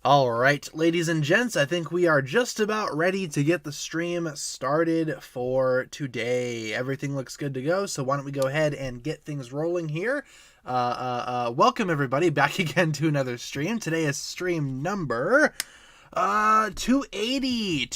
All right, ladies and gents, I think we are just about ready to get the stream started for today. Everything looks good to go, so why don't we go ahead and get things rolling here. Welcome everybody back again to another stream. Today is stream number 280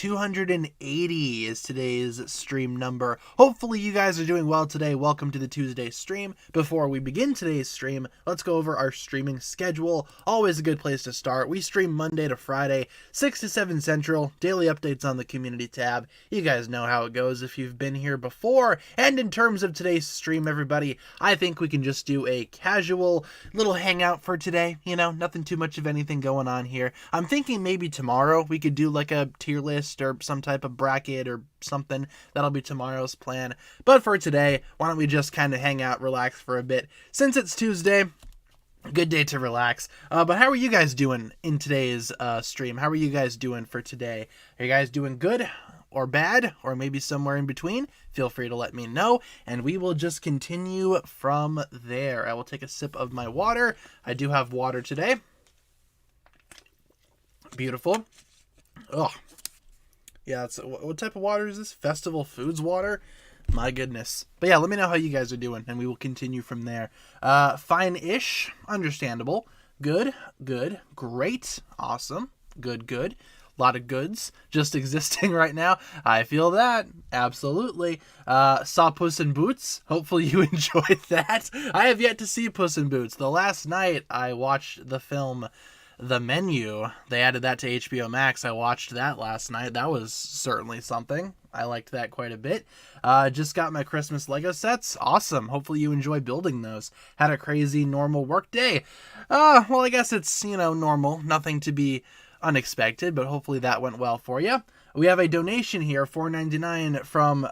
is today's stream number. Hopefully you guys are doing well today. Welcome to the Tuesday stream. Before we begin today's stream, let's go over our streaming schedule. Always a good place to start. We stream Monday to Friday, 6 to 7 Central. Daily updates on the community tab. You guys know how it goes if you've been here before. And in terms of today's stream, everybody, I think we can just do a casual little hangout for today. You know, nothing too much of anything going on here. I'm thinking maybe tomorrow we could do like a tier list or some type of bracket or something. That'll be tomorrow's plan. But for today, why don't we just kind of hang out, relax for a bit. Since it's Tuesday, good day to relax. But how are you guys doing in today's stream? How are you guys doing for today? Are you guys doing good or bad or maybe somewhere in between? Feel free to let me know and we will just continue from there. I will take a sip of my water. I do have water today. Beautiful. Oh, yeah. What type of water is this? Festival Foods water? My goodness. But yeah, let me know how you guys are doing, and we will continue from there. Fine-ish. Understandable. Good. Good. Great. Awesome. Good. Good. A lot of goods just existing right now. I feel that. Absolutely. Saw Puss in Boots. Hopefully you enjoyed that. I have yet to see Puss in Boots. The last night I watched the film The Menu. They added that to HBO Max. I watched that last night. That was certainly something. I liked that quite a bit. Just got my Christmas Lego sets. Awesome. Hopefully you enjoy building those. Had a crazy normal work day. Well, I guess it's, normal. Nothing to be unexpected, but hopefully that went well for you. We have a donation here, $4.99 from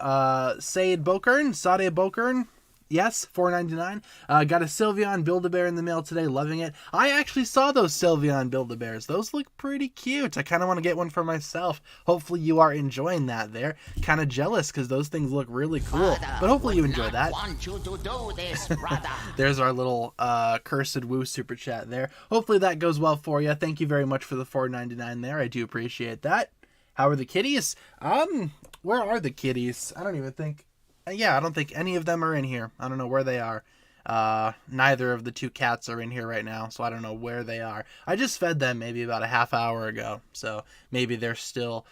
Sade Bokern. Yes, $4.99. Got a Sylveon Build-A-Bear in the mail today. Loving it. I actually saw those Sylveon Build-A-Bears. Those look pretty cute. I kind of want to get one for myself. Hopefully you are enjoying that there. Kind of jealous because those things look really cool. But hopefully you enjoy that. Want you to do this, brother. There's our little Cursed Woo super chat there. Hopefully that goes well for you. Thank you very much for the $4.99 there. I do appreciate that. How are the kitties? Where are the kitties? I don't even think... Yeah, I don't think any of them are in here. I don't know where they are. Neither of the two cats are in here right now, so I don't know where they are. I just fed them maybe about a half hour ago, so maybe they're still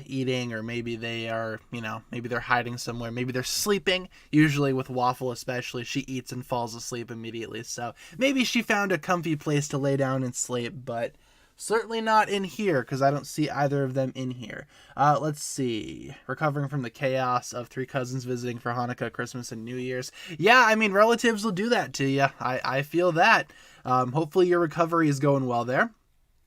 eating, or maybe they are, maybe they're hiding somewhere. Maybe they're sleeping. Usually with Waffle especially, she eats and falls asleep immediately, so maybe she found a comfy place to lay down and sleep, but... certainly not in here, because I don't see either of them in here. Let's see. Recovering from the chaos of three cousins visiting for Hanukkah, Christmas, and New Year's. Yeah, I mean, relatives will do that to you. I feel that. Hopefully your recovery is going well there.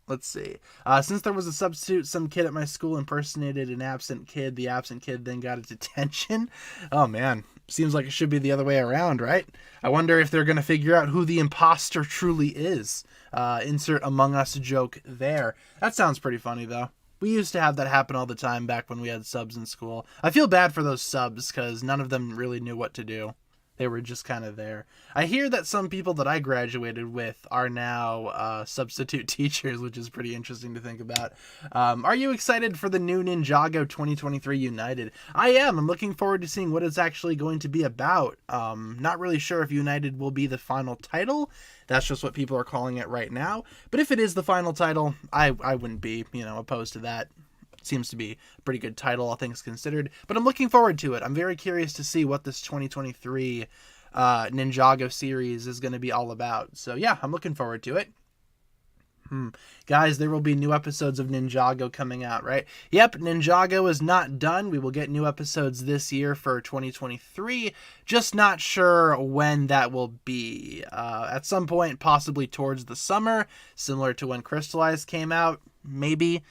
Let's see. Since there was a substitute, some kid at my school impersonated an absent kid. The absent kid then got a detention. Oh, man. Seems like it should be the other way around, right? I wonder if they're going to figure out who the imposter truly is. Insert Among Us joke there. That sounds pretty funny, though. We used to have that happen all the time back when we had subs in school. I feel bad for those subs because none of them really knew what to do. They were just kind of there. I hear that some people that I graduated with are now substitute teachers, which is pretty interesting to think about. Are you excited for the new Ninjago 2023 United? I am. I'm looking forward to seeing what it's actually going to be about. Not really sure if United will be the final title. That's just what people are calling it right now. But if it is the final title, I wouldn't be, opposed to that. Seems to be a pretty good title, all things considered. But I'm looking forward to it. I'm very curious to see what this 2023 Ninjago series is going to be all about. So yeah, I'm looking forward to it. Guys, there will be new episodes of Ninjago coming out, right? Yep, Ninjago is not done. We will get new episodes this year for 2023. Just not sure when that will be. At some point, possibly towards the summer, similar to when Crystallized came out. Maybe.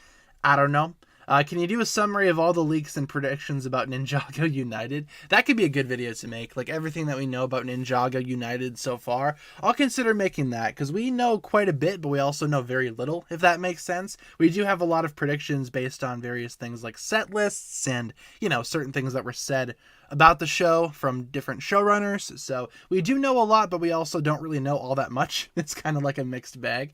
I don't know. Can you do a summary of all the leaks and predictions about Ninjago United? That could be a good video to make, like everything that we know about Ninjago United so far. I'll consider making that, because we know quite a bit, but we also know very little, if that makes sense. We do have a lot of predictions based on various things like set lists and, certain things that were said about the show from different showrunners. So we do know a lot, but we also don't really know all that much. It's kind of like a mixed bag.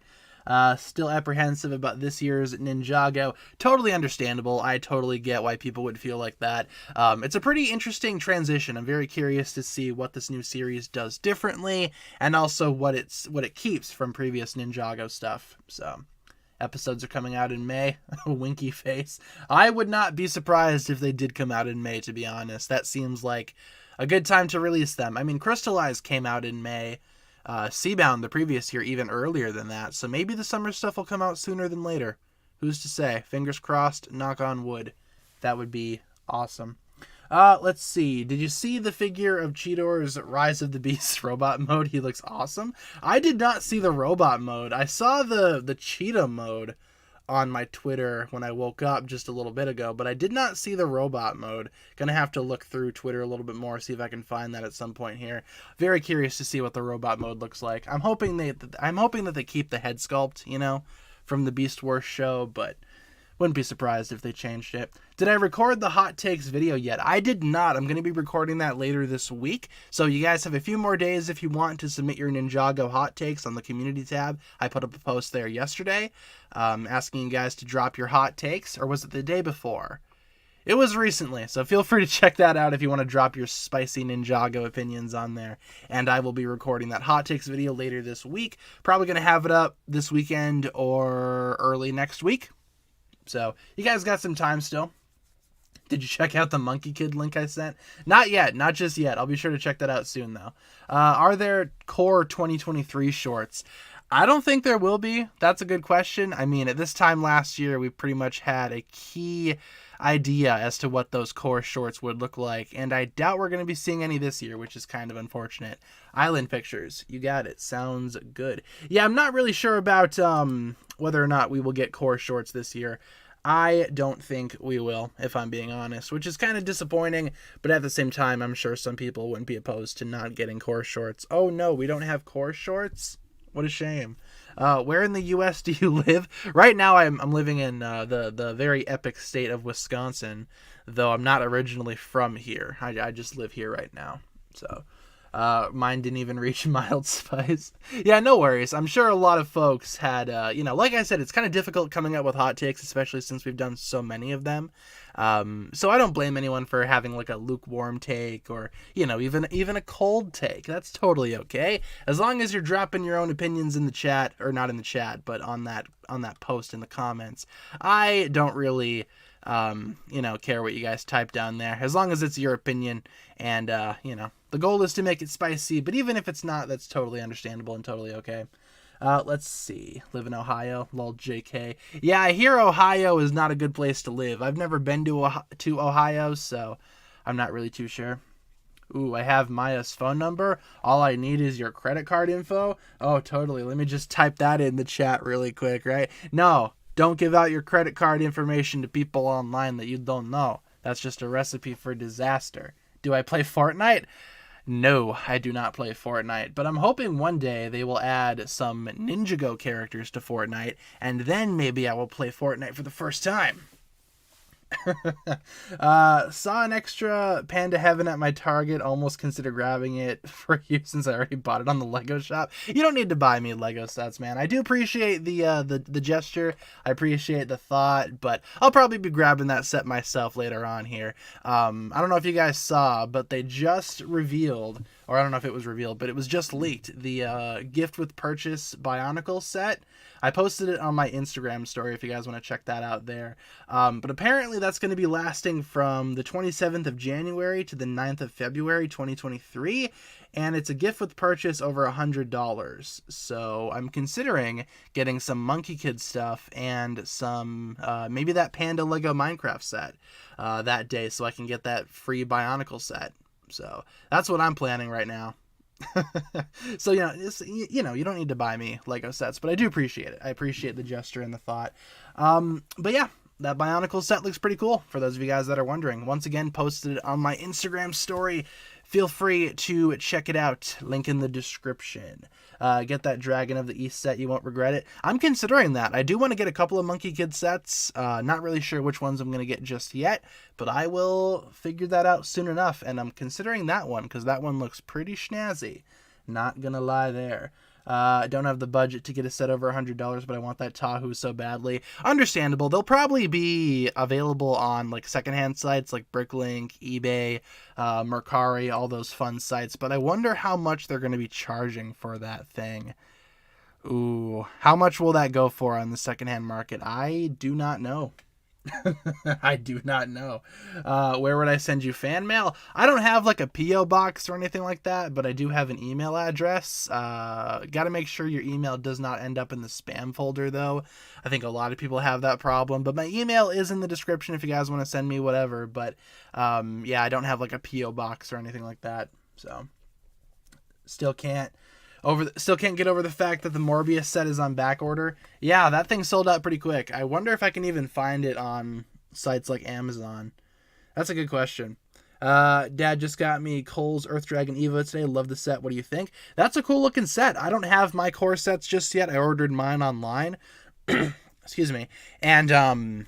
Still apprehensive about this year's Ninjago. Totally understandable. I totally get why people would feel like that. It's a pretty interesting transition. I'm very curious to see what this new series does differently, and also what it keeps from previous Ninjago stuff. So, episodes are coming out in May. Winky face. I would not be surprised if they did come out in May, to be honest. That seems like a good time to release them. I mean, Crystallized came out in May. Seabound the previous year even earlier than that. So maybe the summer stuff will come out sooner than later. Who's to say? Fingers crossed, knock on wood. That would be awesome. Let's see. Did you see the figure of Cheetor's Rise of the Beasts robot mode? He looks awesome. I did not see the robot mode. I saw the cheetah mode on my Twitter when I woke up just a little bit ago, but I did not see the robot mode. Gonna have to look through Twitter a little bit more, see if I can find that at some point here. Very curious to see what the robot mode looks like. I'm hoping that they keep the head sculpt, from the Beast Wars show, but wouldn't be surprised if they changed it. Did I record the hot takes video yet? I did not. I'm going to be recording that later this week. So you guys have a few more days if you want to submit your Ninjago hot takes on the community tab. I put up a post there yesterday asking you guys to drop your hot takes. Or was it the day before? It was recently, so feel free to check that out if you want to drop your spicy Ninjago opinions on there. And I will be recording that hot takes video later this week. Probably going to have it up this weekend or early next week. So, you guys got some time still. Did you check out the Monkey Kid link I sent? Not yet. Not just yet. I'll be sure to check that out soon, though. Are there core 2023 shorts? I don't think there will be. That's a good question. I mean, at this time last year, we pretty much had a key idea as to what those core shorts would look like, and I doubt we're going to be seeing any this year, which is kind of unfortunate. Island Pictures, you got it. Sounds good. Yeah, I'm not really sure about whether or not we will get core shorts this year. I don't think we will, if I'm being honest, which is kind of disappointing, but at the same time, I'm sure some people wouldn't be opposed to not getting core shorts. Oh no, we don't have core shorts? What a shame. Where in the U.S. do you live? Right now, I'm living in the very epic state of Wisconsin, though I'm not originally from here. I just live here right now, so mine didn't even reach mild spice. Yeah, no worries. I'm sure a lot of folks had, like I said, it's kind of difficult coming up with hot takes, especially since we've done so many of them. So I don't blame anyone for having like a lukewarm take or, even a cold take. That's totally okay. As long as you're dropping your own opinions in the chat, or not in the chat, but on that post in the comments. I don't really, care what you guys type down there, as long as it's your opinion and, the goal is to make it spicy, but even if it's not, that's totally understandable and totally okay. Let's see. Live in Ohio. Lol JK. Yeah, I hear Ohio is not a good place to live. I've never been to Ohio, so I'm not really too sure. Ooh, I have Maya's phone number. All I need is your credit card info. Oh, totally. Let me just type that in the chat really quick, right? No, don't give out your credit card information to people online that you don't know. That's just a recipe for disaster. Do I play Fortnite? No, I do not play Fortnite, but I'm hoping one day they will add some Ninjago characters to Fortnite, and then maybe I will play Fortnite for the first time. Saw an extra Panda Heaven at my Target, almost consider grabbing it for you since I already bought it on the Lego shop. You don't need to buy me Lego sets, man. I do appreciate the gesture. I appreciate the thought, but I'll probably be grabbing that set myself later on here. I don't know if you guys saw, but they just revealed, or I don't know if it was revealed, but it was just leaked, the gift with purchase Bionicle set. I posted it on my Instagram story if you guys want to check that out there. But apparently that's going to be lasting from the 27th of January to the 9th of February 2023. And it's a gift with purchase over $100. So I'm considering getting some Monkey Kid stuff and some, maybe that Panda Lego Minecraft set that day so I can get that free Bionicle set. So that's what I'm planning right now. So, you don't need to buy me Lego sets, but I do appreciate it. I appreciate the gesture and the thought. But yeah, that Bionicle set looks pretty cool for those of you guys that are wondering. Once again, posted it on my Instagram story. Feel free to check it out. Link in the description. Get that Dragon of the East set. You won't regret it. I'm considering that. I do want to get a couple of Monkey Kid sets. Not really sure which ones I'm going to get just yet, but I will figure that out soon enough. And I'm considering that one because that one looks pretty snazzy. Not going to lie there. Don't have the budget to get a set over $100, but I want that Tahoe so badly. Understandable. They'll probably be available on like secondhand sites like Bricklink, eBay, Mercari, all those fun sites. But I wonder how much they're going to be charging for that thing. Ooh, how much will that go for on the secondhand market? I do not know. I do not know. Where would I send you fan mail? I don't have like a P.O. box or anything like that, but I do have an email address. Got to make sure your email does not end up in the spam folder, though. I think a lot of people have that problem, but my email is in the description if you guys want to send me whatever. But yeah, I don't have like a P.O. box or anything like that, so still can't get over the fact that the Morbius set is on back order. Yeah, that thing sold out pretty quick. I wonder if I can even find it on sites like Amazon. That's a good question. Dad just got me Cole's Earth Dragon Evo today. Love the set. What do you think? That's a cool looking set. I don't have my core sets just yet. I ordered mine online. Excuse me. And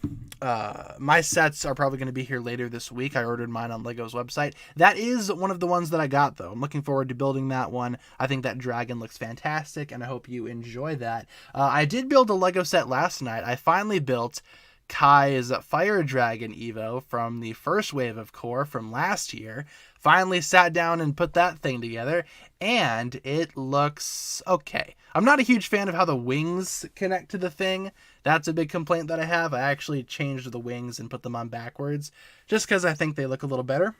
my sets are probably going to be here later this week. I ordered mine on Lego's website. That is one of the ones that I got, though. I'm looking forward to building that one. I think that dragon looks fantastic, and I hope you enjoy that. I did build a Lego set last night. I finally built Kai's Fire Dragon Evo from the first wave of core from last year. Finally sat down and put that thing together, and it looks okay. I'm not a huge fan of how the wings connect to the thing. That's a big complaint that I have. I actually changed the wings and put them on backwards just because I think they look a little better.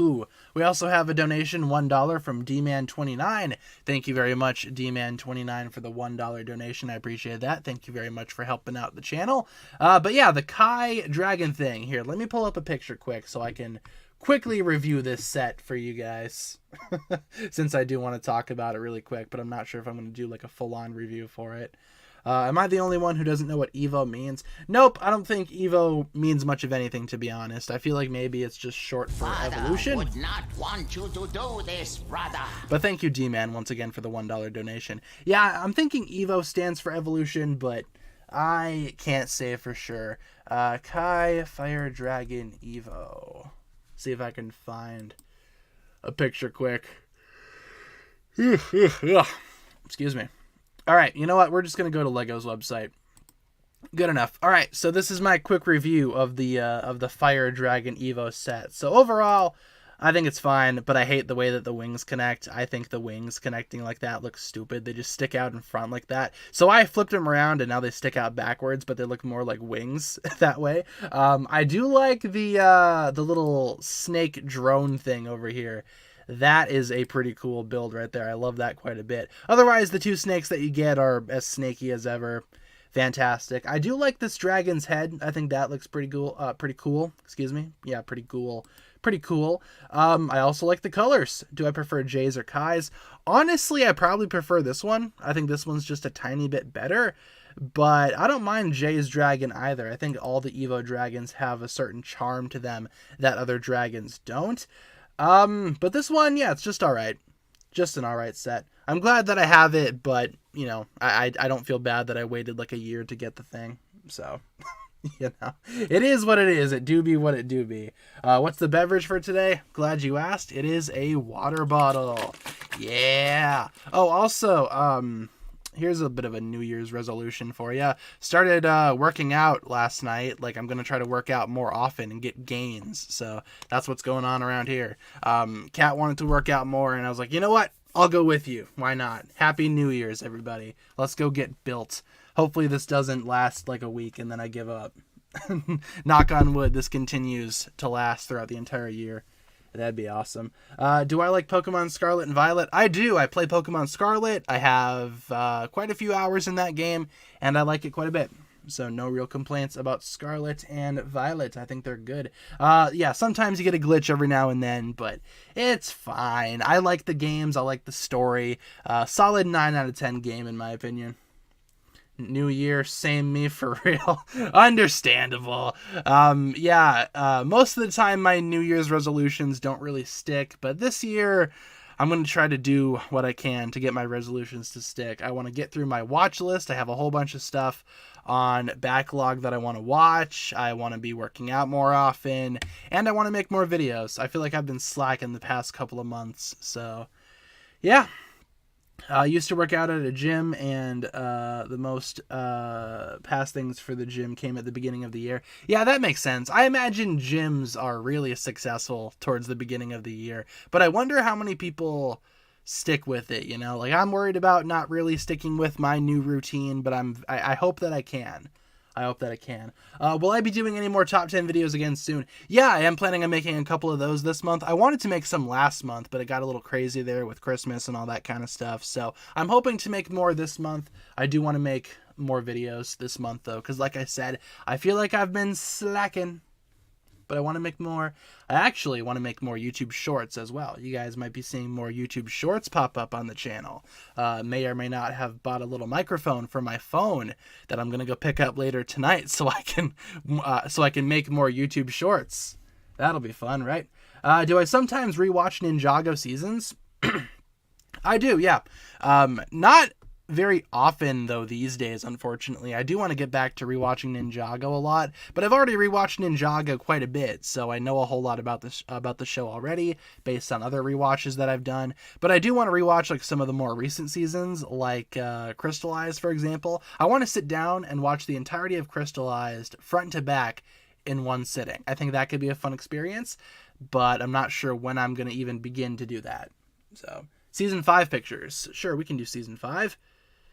Ooh, we also have a donation, $1 from DMan29. Thank you very much, DMan29, for the $1 donation. I appreciate that. Thank you very much for helping out the channel. But yeah, the Kai Dragon thing. Here, let me pull up a picture quick so I can quickly review this set for you guys. Since I do want to talk about it really quick, but I'm not sure if I'm going to do like a full-on review for it. Am I the only one who doesn't know what Evo means? Nope, I don't think Evo means much of anything, to be honest. I feel like maybe it's just short for evolution. Would not want you to do this, brother. But thank you, D-Man, once again for the $1 donation. Yeah, I'm thinking Evo stands for evolution, but I can't say for sure. Kai Fire Dragon Evo. See if I can find a picture quick. Excuse me. All right, you know what? We're just going to go to Lego's website. Good enough. All right, so this is my quick review of the Fire Dragon Evo set. So overall, I think it's fine, but I hate the way that the wings connect. I think the wings connecting like that looks stupid. They just stick out in front like that. So I flipped them around, and now they stick out backwards, but they look more like wings that way. I do like the little snake drone thing over here. That is a pretty cool build right there. I love that quite a bit. Otherwise, the two snakes that you get are as snaky as ever. Fantastic. I do like this dragon's head. I think that looks pretty cool. Excuse me. Yeah, pretty cool. I also like the colors. Do I prefer Jay's or Kai's? Honestly, I probably prefer this one. I think this one's just a tiny bit better. But I don't mind Jay's dragon either. I think all the Evo dragons have a certain charm to them that other dragons don't. But this one, yeah, it's just alright. Just an alright set. I'm glad that I have it, but, you know, I don't feel bad that I waited like a year to get the thing. So, you know, it is what it is. It do be what it do be. What's the beverage for today? Glad you asked. It is a water bottle. Yeah. Oh, also, here's a bit of a New Year's resolution for you. Started working out last night. Like, I'm going to try to work out more often and get gains. So that's what's going on around here. Kat wanted to work out more, and I was like, you know what? I'll go with you. Why not? Happy New Year's, everybody. Let's go get built. Hopefully this doesn't last like a week and then I give up. Knock on wood, this continues to last throughout the entire year. That'd be awesome. Do I like Pokemon Scarlet and Violet? I do. I play Pokemon Scarlet. I have quite a few hours in that game, and I like it quite a bit. So no real complaints about Scarlet and Violet. I think they're good. Yeah, sometimes you get a glitch every now and then, but it's fine. I like the games. I like the story. Solid 9 out of 10 game, in my opinion. New year, same me for real. Understandable. Yeah, most of the time my New Year's resolutions don't really stick, but this year I'm going to try to do what I can to get my resolutions to stick. I want to get through my watch list. I have a whole bunch of stuff on backlog that I want to watch. I want to be working out more often, and I want to make more videos. I feel like I've been slacking the past couple of months, so yeah. I used to work out at a gym, and the most past things for the gym came at the beginning of the year. Yeah, that makes sense. I imagine gyms are really successful towards the beginning of the year, but I wonder how many people stick with it, you know? Like, I'm worried about not really sticking with my new routine, but I hope that I can. I hope that I can. Will I be doing any more top 10 videos again soon? Yeah, I am planning on making a couple of those this month. I wanted to make some last month, but it got a little crazy there with Christmas and all that kind of stuff. So I'm hoping to make more this month. I do want to make more videos this month, though, because like I said, I feel like I've been slacking. But I want to make more. I actually want to make more YouTube shorts as well. You guys might be seeing more YouTube shorts pop up on the channel. May or may not have bought a little microphone for my phone that I'm gonna go pick up later tonight, so I can make more YouTube shorts. That'll be fun, right? Do I sometimes rewatch Ninjago seasons? I do, yeah. Not very often though these days, unfortunately. I do want to get back to rewatching Ninjago a lot, but I've already rewatched Ninjago quite a bit, so I know a whole lot about the show already based on other rewatches that I've done. But I do want to rewatch like some of the more recent seasons, like Crystallized, for example. I want to sit down and watch the entirety of Crystallized front to back in one sitting. I think that could be a fun experience, but I'm not sure when I'm going to even begin to do that. So, season 5 pictures. Sure, we can do season 5.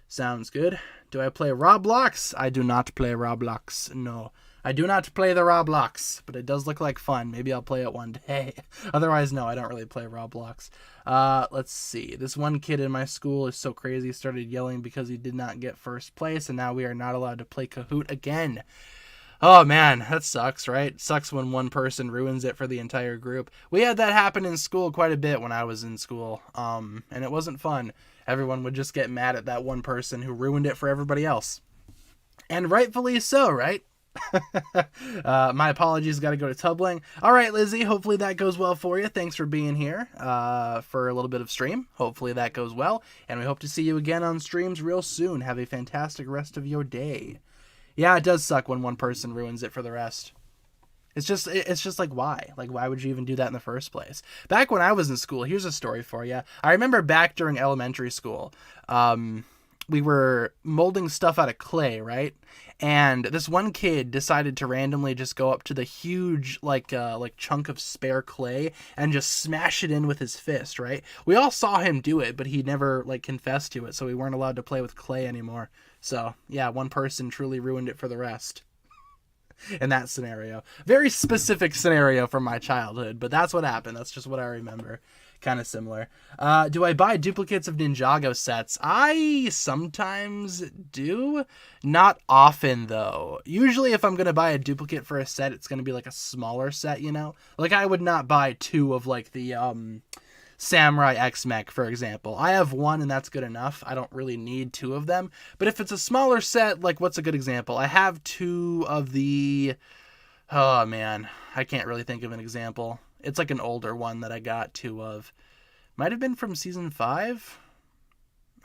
Sounds good. Do I play Roblox? I do not play Roblox. No, I do not play the Roblox, but it does look like fun. Maybe I'll play it one day. Otherwise, no, I don't really play Roblox. Let's see. This one kid in my school is so crazy. He started yelling because he did not get first place, and now we are not allowed to play Kahoot again. Oh man, that sucks, right? It sucks when one person ruins it for the entire group. We had that happen in school quite a bit when I was in school, and it wasn't fun. Everyone would just get mad at that one person who ruined it for everybody else. And rightfully so, right? My apologies, got to go to Tubbling. All right, Lizzie, hopefully that goes well for you. Thanks for being here for a little bit of stream. Hopefully that goes well, and we hope to see you again on streams real soon. Have a fantastic rest of your day. Yeah, it does suck when one person ruins it for the rest. It's just like, why? Like, why would you even do that in the first place? Back when I was in school, here's a story for you. I remember back during elementary school, we were molding stuff out of clay, right? And this one kid decided to randomly just go up to the huge, like chunk of spare clay and just smash it in with his fist, right? We all saw him do it, but he never, like, confessed to it, so we weren't allowed to play with clay anymore. So, yeah, one person truly ruined it for the rest. In that scenario. Very specific scenario from my childhood, but that's what happened. That's just what I remember. Kind of similar. Do I buy duplicates of Ninjago sets? I sometimes do. Not often, though. Usually if I'm going to buy a duplicate for a set, it's going to be like a smaller set, you know? Like, I would not buy 2 of, like, the Samurai X-Mech, for example. I have 1 and that's good enough. I don't really need 2 of them. But if it's a smaller set, like, what's a good example? I have 2 of the... Oh, man. I can't really think of an example. It's like an older one that I got 2 of. Might have been from Season 5?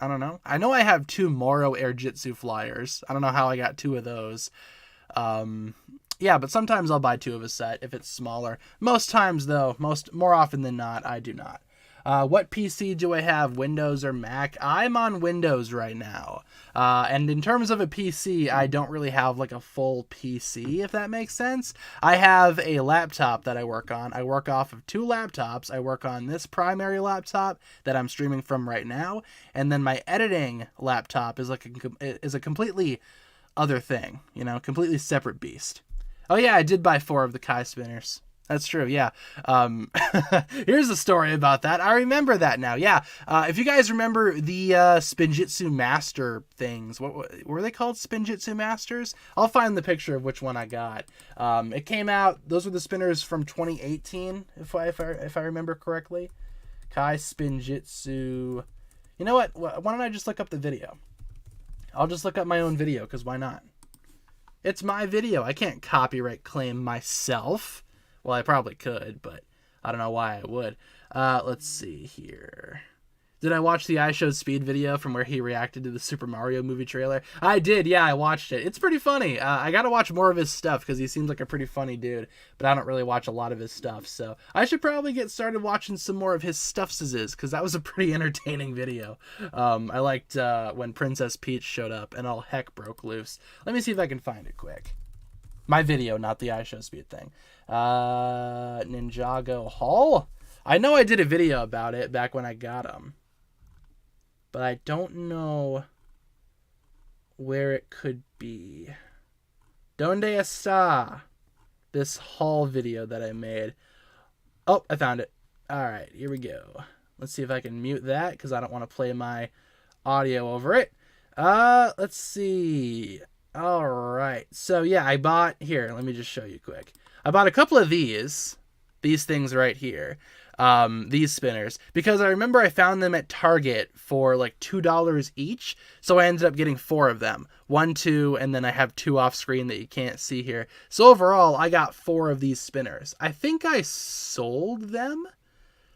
I don't know. I know I have 2 Moro Air Jitsu flyers. I don't know how I got 2 of those. Yeah, but sometimes I'll buy 2 of a set if it's smaller. Most times, though, more often than not, I do not. What PC do I have, Windows or Mac? I'm on Windows right now. And in terms of a PC, I don't really have like a full PC, if that makes sense. I have a laptop that I work on. I work off of 2 laptops. I work on this primary laptop that I'm streaming from right now, and then my editing laptop is like a completely other thing, you know, completely separate beast. Oh yeah, I did buy 4 of the Kai spinners. That's true, yeah. Here's a story about that. I remember that now, yeah. If you guys remember the Spinjitzu Master things, what were they called? Spinjitzu Masters? I'll find the picture of which one I got. It came out, those were the spinners from 2018, if I remember correctly. Kai Spinjitzu. You know what? Why don't I just look up the video? I'll just look up my own video, because why not? It's my video. I can't copyright claim myself. Well, I probably could, but I don't know why I would. Let's see here. Did I watch the I Showed Speed video from where he reacted to the Super Mario movie trailer? I did, yeah, I watched it. It's pretty funny. I gotta watch more of his stuff because he seems like a pretty funny dude, but I don't really watch a lot of his stuff, so I should probably get started watching some more of his stuffses because that was a pretty entertaining video. I liked when Princess Peach showed up and all heck broke loose. Let me see if I can find it quick. My video, not the I Show Speed thing. Ninjago haul? I know I did a video about it back when I got him, but I don't know where it could be. Donde está this haul video that I made? Oh, I found it. All right, here we go. Let's see if I can mute that because I don't want to play my audio over it. Let's see. All right. So, yeah, I bought... Here, let me just show you quick. I bought a couple of these things right here. These spinners, because I remember I found them at Target for like $2 each, so I ended up getting 4 of them. 1, 2, and then I have 2 off screen that you can't see here. So overall, I got 4 of these spinners. I think I sold them,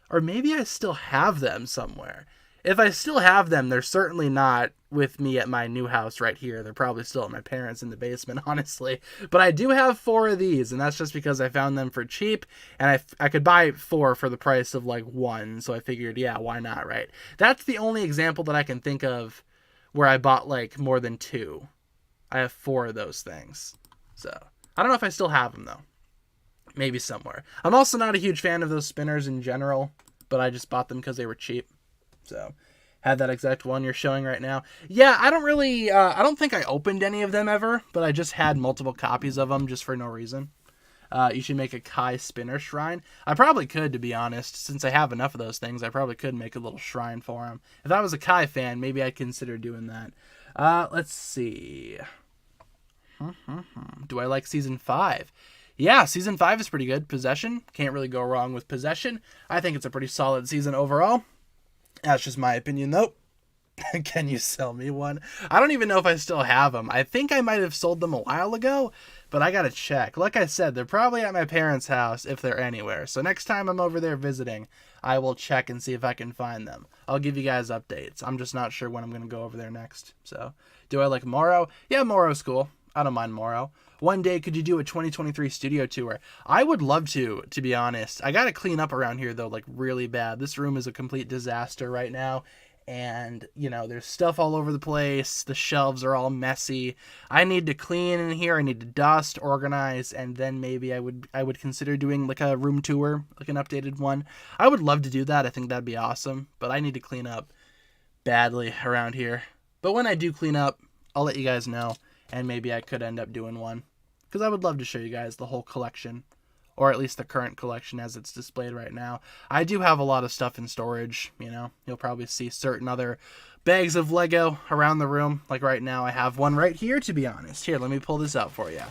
or maybe I still have them somewhere. If I still have them, they're certainly not with me at my new house right here. They're probably still at my parents' in the basement, honestly. But I do have 4 of these, and that's just because I found them for cheap, and I could buy 4 for the price of like 1, so I figured, yeah, why not, right? That's the only example that I can think of where I bought like more than 2. I have 4 of those things. So, I don't know if I still have them, though. Maybe somewhere. I'm also not a huge fan of those spinners in general, but I just bought them because they were cheap. So, had that exact one you're showing right now. Yeah, I don't think I opened any of them ever, but I just had multiple copies of them just for no reason. You should make a Kai spinner shrine. I probably could, to be honest. Since I have enough of those things, I probably could make a little shrine for him. If I was a Kai fan, maybe I'd consider doing that. Let's see. Do I like Season 5? Yeah, Season 5 is pretty good. Possession. Can't really go wrong with Possession. I think it's a pretty solid season overall. That's just my opinion, though. Can you sell me one? I don't even know if I still have them. I think I might have sold them a while ago, but I gotta check. Like I said, they're probably at my parents' house if they're anywhere. So next time I'm over there visiting, I will check and see if I can find them. I'll give you guys updates. I'm just not sure when I'm gonna go over there next. So, do I like Moro? Yeah, Moro's cool. I don't mind Moro. One day, could you do a 2023 studio tour? I would love to be honest. I gotta clean up around here, though, like, really bad. This room is a complete disaster right now. And, you know, there's stuff all over the place. The shelves are all messy. I need to clean in here. I need to dust, organize, and then maybe I would consider doing, like, a room tour, like an updated one. I would love to do that. I think that'd be awesome. But I need to clean up badly around here. But when I do clean up, I'll let you guys know. And maybe I could end up doing one. Because I would love to show you guys the whole collection. Or at least the current collection as it's displayed right now. I do have a lot of stuff in storage, you know. You'll probably see certain other bags of Lego around the room. Like right now, I have one right here, to be honest. Here, let me pull this out for you.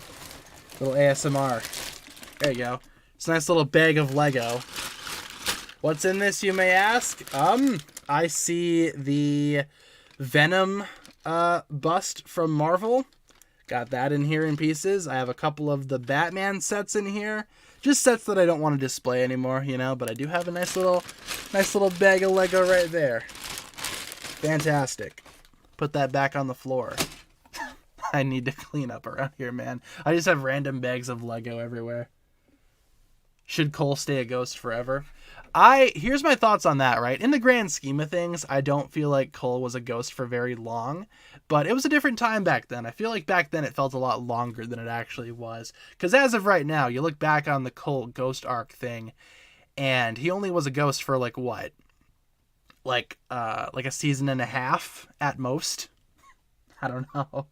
Little ASMR. There you go. It's a nice little bag of Lego. What's in this, you may ask? I see the Venom bust from Marvel. Got that in here in pieces. I have a couple of the Batman sets in here. Just sets that I don't want to display anymore, you know, but I do have a nice little bag of Lego right there. Fantastic. Put that back on the floor. I need to clean up around here, man. I just have random bags of Lego everywhere. Should Cole stay a ghost forever? Here's my thoughts on that, right? In the grand scheme of things, I don't feel like Cole was a ghost for very long, but it was a different time back then. I feel like back then it felt a lot longer than it actually was. Because as of right now, you look back on the Cole ghost arc thing, and he only was a ghost for like what? Like a season and a half at most? I don't know.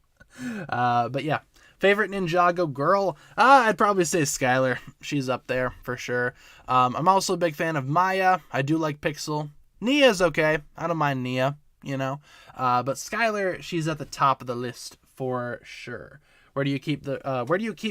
But yeah. Favorite Ninjago girl? I'd probably say Skylar. She's up there for sure. I'm also a big fan of Maya. I do like Pixel. Nia's okay. I don't mind Nia, you know. But Skylar, she's at the top of the list for sure. Where do you keep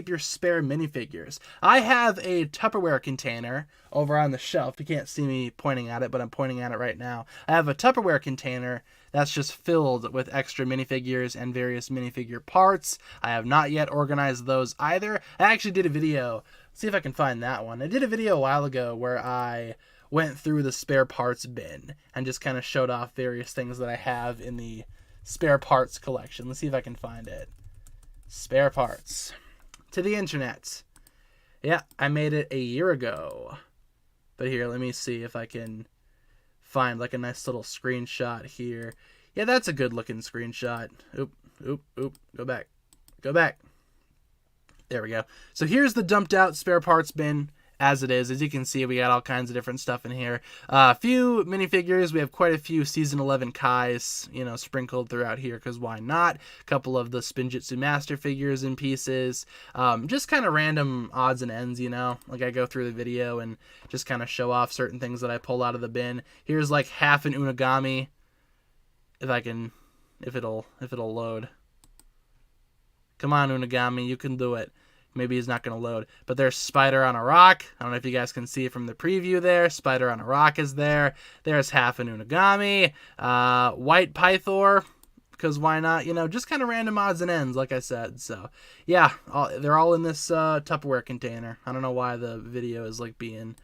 your spare minifigures? I have a Tupperware container over on the shelf. You can't see me pointing at it, but I'm pointing at it right now. I have a Tupperware container that's just filled with extra minifigures and various minifigure parts. I have not yet organized those either. I actually did a video. See if I can find that one. I did a video a while ago where I went through the spare parts bin and just kind of showed off various things that I have in the spare parts collection. Let's see if I can find it. Spare parts. To the internet. Yeah, I made it a year ago. But here, let me see if I can find like a nice little screenshot here. Yeah, that's a good looking screenshot. Oop. Go back. There we go. So here's the dumped out spare parts bin as it is. As you can see, we got all kinds of different stuff in here. A few minifigures. We have quite a few Season 11 Kais, sprinkled throughout here because why not? A couple of the Spinjitzu Master figures in pieces. Just kind of random odds and ends, Like I go through the video and just kind of show off certain things that I pull out of the bin. Here's like half an Unagami. If it'll load. Come on, Unagami, you can do it. Maybe he's not going to load. But there's Spider on a Rock. I don't know if you guys can see it from the preview there. Spider on a Rock is there. There's half an Unagami. White Pythor, because why not? Just kind of random odds and ends, like I said. So, yeah, they're all in this Tupperware container. I don't know why the video is like being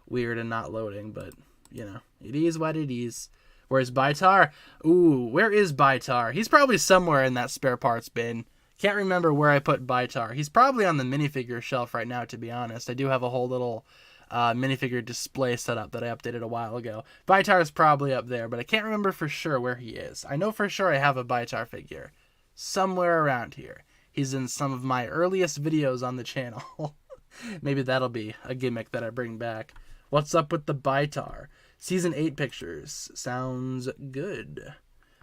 weird and not loading, but, it is what it is. Where's Baitar? Ooh, where is Baitar? He's probably somewhere in that spare parts bin. Can't remember where I put Baitar. He's probably on the minifigure shelf right now, to be honest. I do have a whole little minifigure display set up that I updated a while ago. Baitar is probably up there, but I can't remember for sure where he is. I know for sure I have a Baitar figure somewhere around here. He's in some of my earliest videos on the channel. Maybe that'll be a gimmick that I bring back. What's up with the Baitar? Season 8 pictures. Sounds good.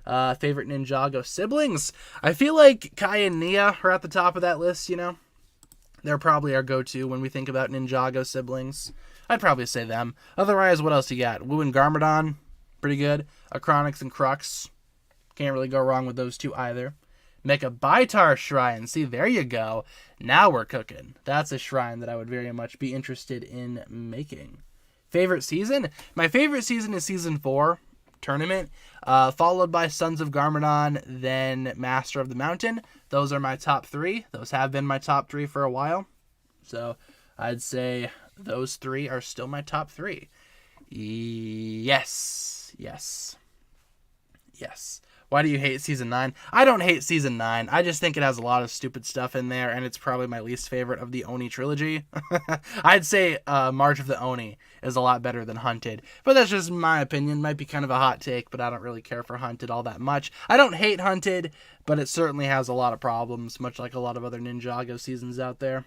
Favorite Ninjago siblings? I feel like Kai and Nia are at the top of that list, They're probably our go-to when we think about Ninjago siblings. I'd probably say them. Otherwise, what else you got? Wu and Garmadon, pretty good. Acronix and Crux. Can't really go wrong with those two either. Make a Baitar shrine. See, there you go. Now we're cooking. That's a shrine that I would very much be interested in making. Favorite season? My favorite season is Season 4. Tournament, followed by Sons of Garmadon, then Master of the Mountain. Those are my top 3. Those have been my top 3 for a while. So I'd say those 3 are still my top 3. Yes. Why do you hate Season 9? I don't hate Season 9. I just think it has a lot of stupid stuff in there, and it's probably my least favorite of the Oni trilogy. I'd say March of the Oni is a lot better than Hunted, but that's just my opinion. Might be kind of a hot take, but I don't really care for Hunted all that much. I don't hate Hunted, but it certainly has a lot of problems, much like a lot of other Ninjago seasons out there.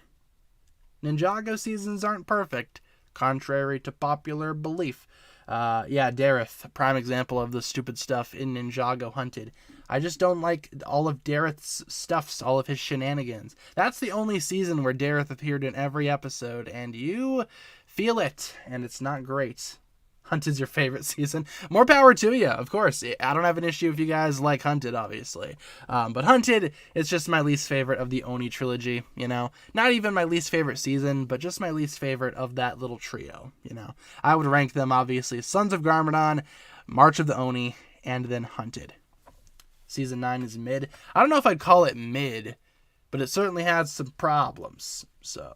Ninjago seasons aren't perfect, contrary to popular belief. Dareth, prime example of the stupid stuff in Ninjago Hunted. I just don't like all of Dareth's stuffs, all of his shenanigans. That's the only season where Dareth appeared in every episode, and you feel it, and it's not great. Hunted's your favorite season. More power to you, of course. I don't have an issue if you guys like Hunted, obviously. But Hunted is just my least favorite of the Oni trilogy, Not even my least favorite season, but just my least favorite of that little trio, I would rank them, obviously, Sons of Garmadon, March of the Oni, and then Hunted. Season 9 is mid. I don't know if I'd call it mid, but it certainly has some problems, so...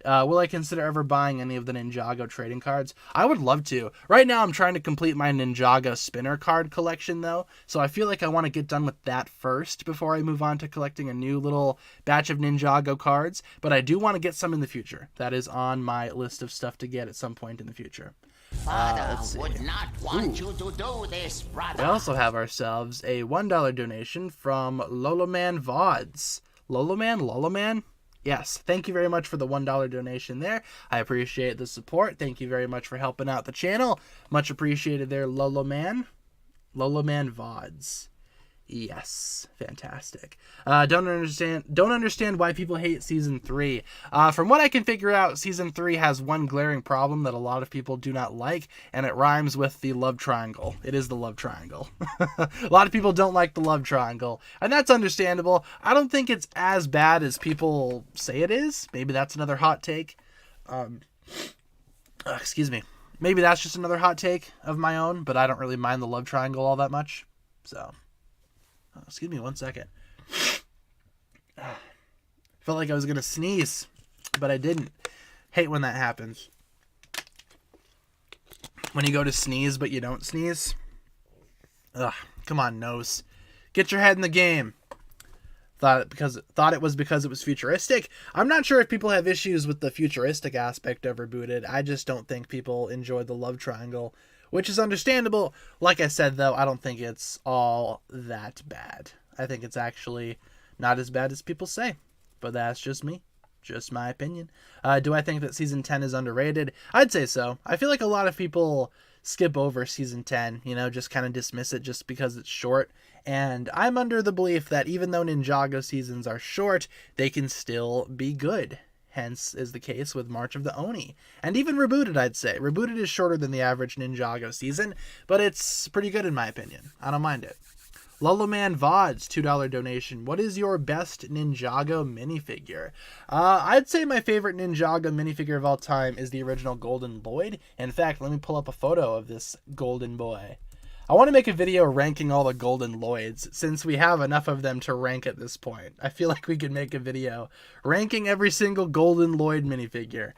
will I consider ever buying any of the Ninjago trading cards? I would love to. Right now, I'm trying to complete my Ninjago spinner card collection, though, so I feel like I want to get done with that first before I move on to collecting a new little batch of Ninjago cards, but I do want to get some in the future. That is on my list of stuff to get at some point in the future. Father would not want you to do this, brother. We also have ourselves a $1 donation from Loloman Vods. Loloman? Yes, thank you very much for the $1 donation there. I appreciate the support. Thank you very much for helping out the channel. Much appreciated there, Loloman. Loloman Vods. Yes, fantastic. Don't understand why people hate Season 3. From what I can figure out, Season 3 has one glaring problem that a lot of people do not like, and it rhymes with the love triangle. It is the love triangle. A lot of people don't like the love triangle, and that's understandable. I don't think it's as bad as people say it is. Maybe that's another hot take. Excuse me. Maybe that's just another hot take of my own, but I don't really mind the love triangle all that much. So... excuse me 1 second. Felt like I was going to sneeze, but I didn't. Hate when that happens. When you go to sneeze, but you don't sneeze. Ugh, come on, nose. Get your head in the game. Thought it was because it was futuristic. I'm not sure if people have issues with the futuristic aspect of Rebooted. I just don't think people enjoy the love triangle, which is understandable. Like I said, though, I don't think it's all that bad. I think it's actually not as bad as people say. But that's just me. Just my opinion. Do I think that Season 10 is underrated? I'd say so. I feel like a lot of people skip over Season 10, just kind of dismiss it just because it's short. And I'm under the belief that even though Ninjago seasons are short, they can still be good. Hence is the case with March of the Oni. And even Rebooted, I'd say. Rebooted is shorter than the average Ninjago season, but it's pretty good in my opinion. I don't mind it. Luluman Vods, $2 donation. What is your best Ninjago minifigure? I'd say my favorite Ninjago minifigure of all time is the original Golden Lloyd. In fact, let me pull up a photo of this golden boy. I want to make a video ranking all the Golden Lloyds, since we have enough of them to rank at this point. I feel like we could make a video ranking every single Golden Lloyd minifigure.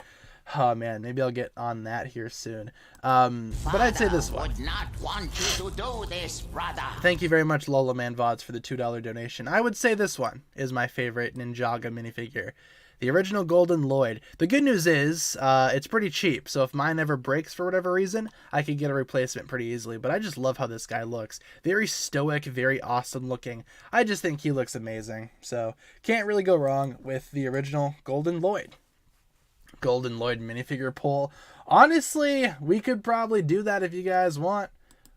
Oh man, maybe I'll get on that here soon. But I'd say this one. Would not want you to do this, brother. Thank you very much, Lolaman Vods, for the $2 donation. I would say this one is my favorite Ninjago minifigure. The original Golden Lloyd. The good news is, it's pretty cheap, so if mine ever breaks for whatever reason, I could get a replacement pretty easily, but I just love how this guy looks. Very stoic, very awesome looking. I just think he looks amazing, so can't really go wrong with the original Golden Lloyd. Golden Lloyd minifigure poll. Honestly, we could probably do that if you guys want.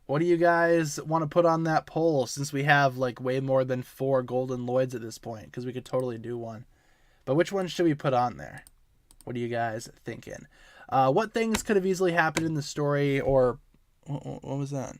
What do you guys want to put on that poll, since we have like way more than 4 Golden Lloyds at this point, because we could totally do one. But which one should we put on there? What are you guys thinking? What things could have easily happened in the story, or what was that?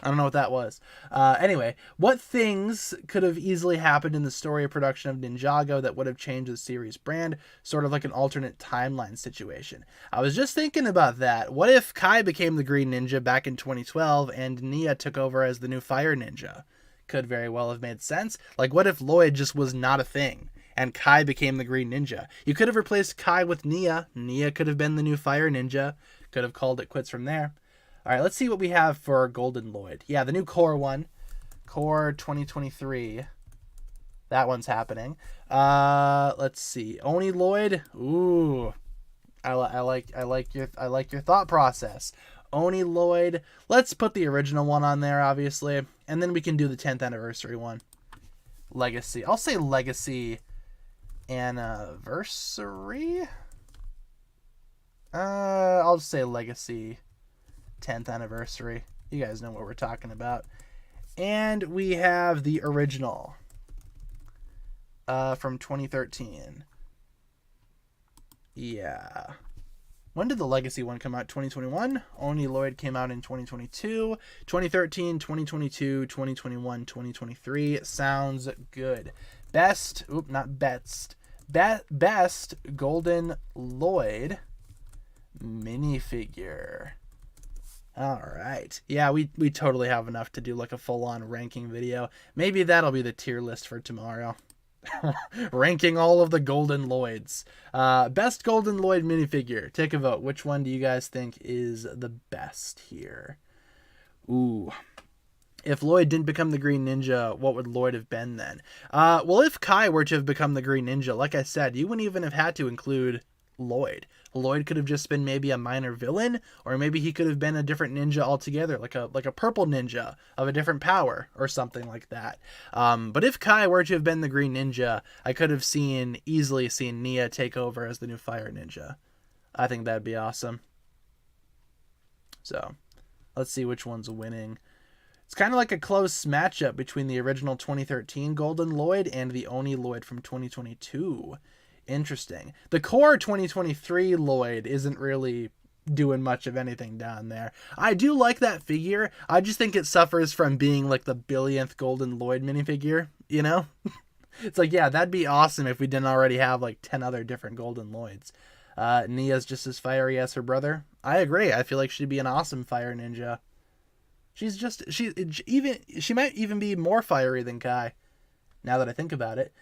I don't know what that was. Anyway, what things could have easily happened in the story or production of Ninjago that would have changed the series brand, sort of like an alternate timeline situation? I was just thinking about that. What if Kai became the Green Ninja back in 2012 and Nia took over as the new Fire Ninja? Could very well have made sense. Like, what if Lloyd just was not a thing and Kai became the Green Ninja? You could have replaced Kai with Nia. Nia could have been the new Fire Ninja. Could have called it quits from there. All right, let's see what we have for Golden Lloyd. Yeah, the new Core one. Core 2023. That one's happening. Let's see. Oni Lloyd. Ooh. I like your thought process. Oni Lloyd. Let's put the original one on there, obviously. And then we can do the 10th anniversary one. Legacy. I'll say Legacy Anniversary. I'll just say Legacy 10th anniversary. You guys know what we're talking about. And we have the original from 2013. Yeah. When did the Legacy one come out? 2021. Oni Lloyd came out in 2022. 2013, 2022, 2021, 2023. Sounds good. Best Golden Lloyd minifigure. All right. Yeah, we totally have enough to do like a full-on ranking video. Maybe that'll be the tier list for tomorrow. Ranking all of the Golden Lloyds. Best Golden Lloyd minifigure. Take a vote. Which one do you guys think is the best here? Ooh. If Lloyd didn't become the Green Ninja, what would Lloyd have been then? Well, if Kai were to have become the Green Ninja, like I said, you wouldn't even have had to include Lloyd. Lloyd could have just been maybe a minor villain, or maybe he could have been a different ninja altogether, like a purple ninja of a different power or something like that. But if Kai were to have been the Green Ninja, I could have easily seen Nia take over as the new Fire Ninja. I think that'd be awesome. So, let's see which one's winning. It's kind of like a close matchup between the original 2013 Golden Lloyd and the Oni Lloyd from 2022. Interesting. The core 2023 Lloyd isn't really doing much of anything down there. I do like that figure. I just think it suffers from being like the billionth Golden Lloyd minifigure, you know? It's like, yeah, that'd be awesome if we didn't already have like 10 other different Golden Lloyds. Nia's just as fiery as her brother. I agree. I feel like she'd be an awesome fire ninja. She might even be more fiery than Kai. now that I think about it.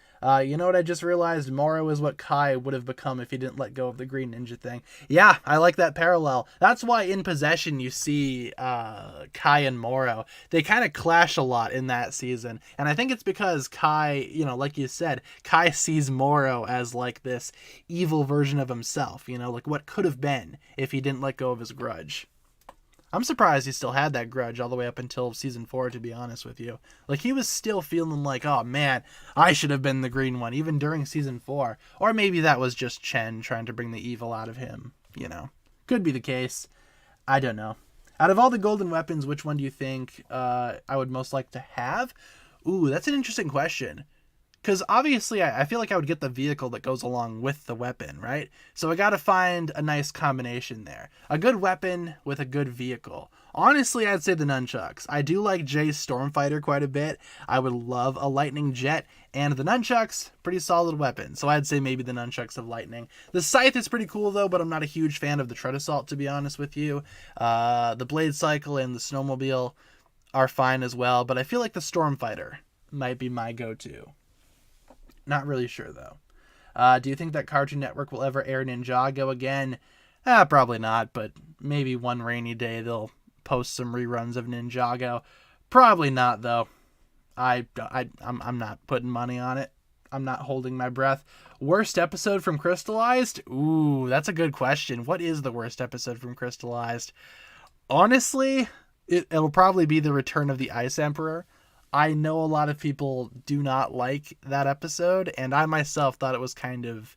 You know what I just realized? Moro is what Kai would have become if he didn't let go of the green ninja thing. Yeah, I like that parallel. That's why in Possession you see Kai and Moro. They kind of clash a lot in that season. And I think it's because Kai, you know, like you said, Kai sees Moro as like this evil version of himself, you know, like what could have been if he didn't let go of his grudge. I'm surprised he still had that grudge all the way up until season 4, to be honest with you. Like, he was still feeling like, oh man, I should have been the green one, even during season 4. Or maybe that was just Chen trying to bring the evil out of him, you know. Could be the case. I don't know. Out of all the golden weapons, which one do you think I would most like to have? Ooh, that's an interesting question. Because obviously I feel like I would get the vehicle that goes along with the weapon, right? So I got to find a nice combination there. A good weapon with a good vehicle. Honestly, I'd say the nunchucks. I do like Jay's Stormfighter quite a bit. I would love a lightning jet. And the nunchucks, pretty solid weapon. So I'd say maybe the nunchucks of lightning. The scythe is pretty cool though, but I'm not a huge fan of the tread assault, to be honest with you. The blade cycle and the snowmobile are fine as well, but I feel like the Stormfighter might be my go-to. Not really sure, though. Do you think that Cartoon Network will ever air Ninjago again? Probably not, but maybe one rainy day they'll post some reruns of Ninjago. Probably not, though. I'm not putting money on it. I'm not holding my breath. Worst episode from Crystallized? Ooh, that's a good question. What is the worst episode from Crystallized? Honestly, it'll probably be the Return of the Ice Emperor. I know a lot of people do not like that episode, and I myself thought it was kind of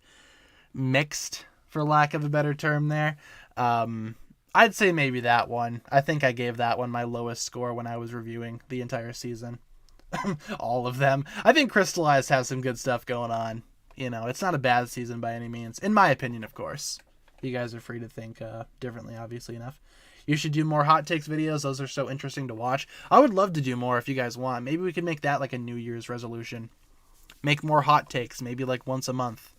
mixed, for lack of a better term there. I'd say maybe that one. I think I gave that one my lowest score when I was reviewing the entire season. All of them. I think Crystallized has some good stuff going on. You know, it's not a bad season by any means. In my opinion, of course. You guys are free to think differently, obviously enough. You should do more hot takes videos. Those are so interesting to watch. I would love to do more if you guys want. Maybe we could make that like a New Year's resolution. Make more hot takes, maybe like once a month.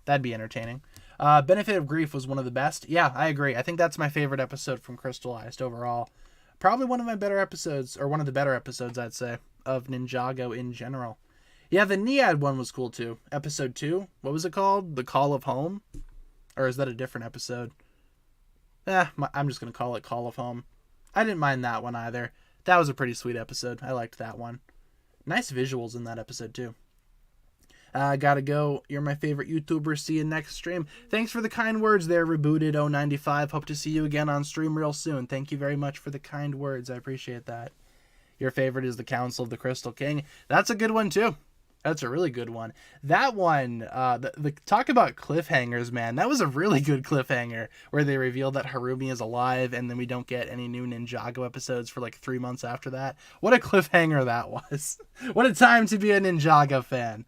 That'd be entertaining. Benefit of Grief was one of the best. Yeah, I agree. I think that's my favorite episode from Crystallized overall. Probably one of my better episodes, or one of the better episodes, I'd say, of Ninjago in general. Yeah, the Niad one was cool too. Episode 2. What was it called? The Call of Home? Or is that a different episode? I'm just going to call it Call of Home. I didn't mind that one either. That was a pretty sweet episode. I liked that one. Nice visuals in that episode too. Gotta go. You're my favorite YouTuber. See you next stream. Thanks for the kind words there, Rebooted095. Hope to see you again on stream real soon. Thank you very much for the kind words. I appreciate that. Your favorite is the Council of the Crystal King. That's a good one too. That's a really good one. That one, the talk about cliffhangers, man. That was a really good cliffhanger where they reveal that Harumi is alive and then we don't get any new Ninjago episodes for like 3 months after that. What a cliffhanger that was. What a time to be a Ninjago fan.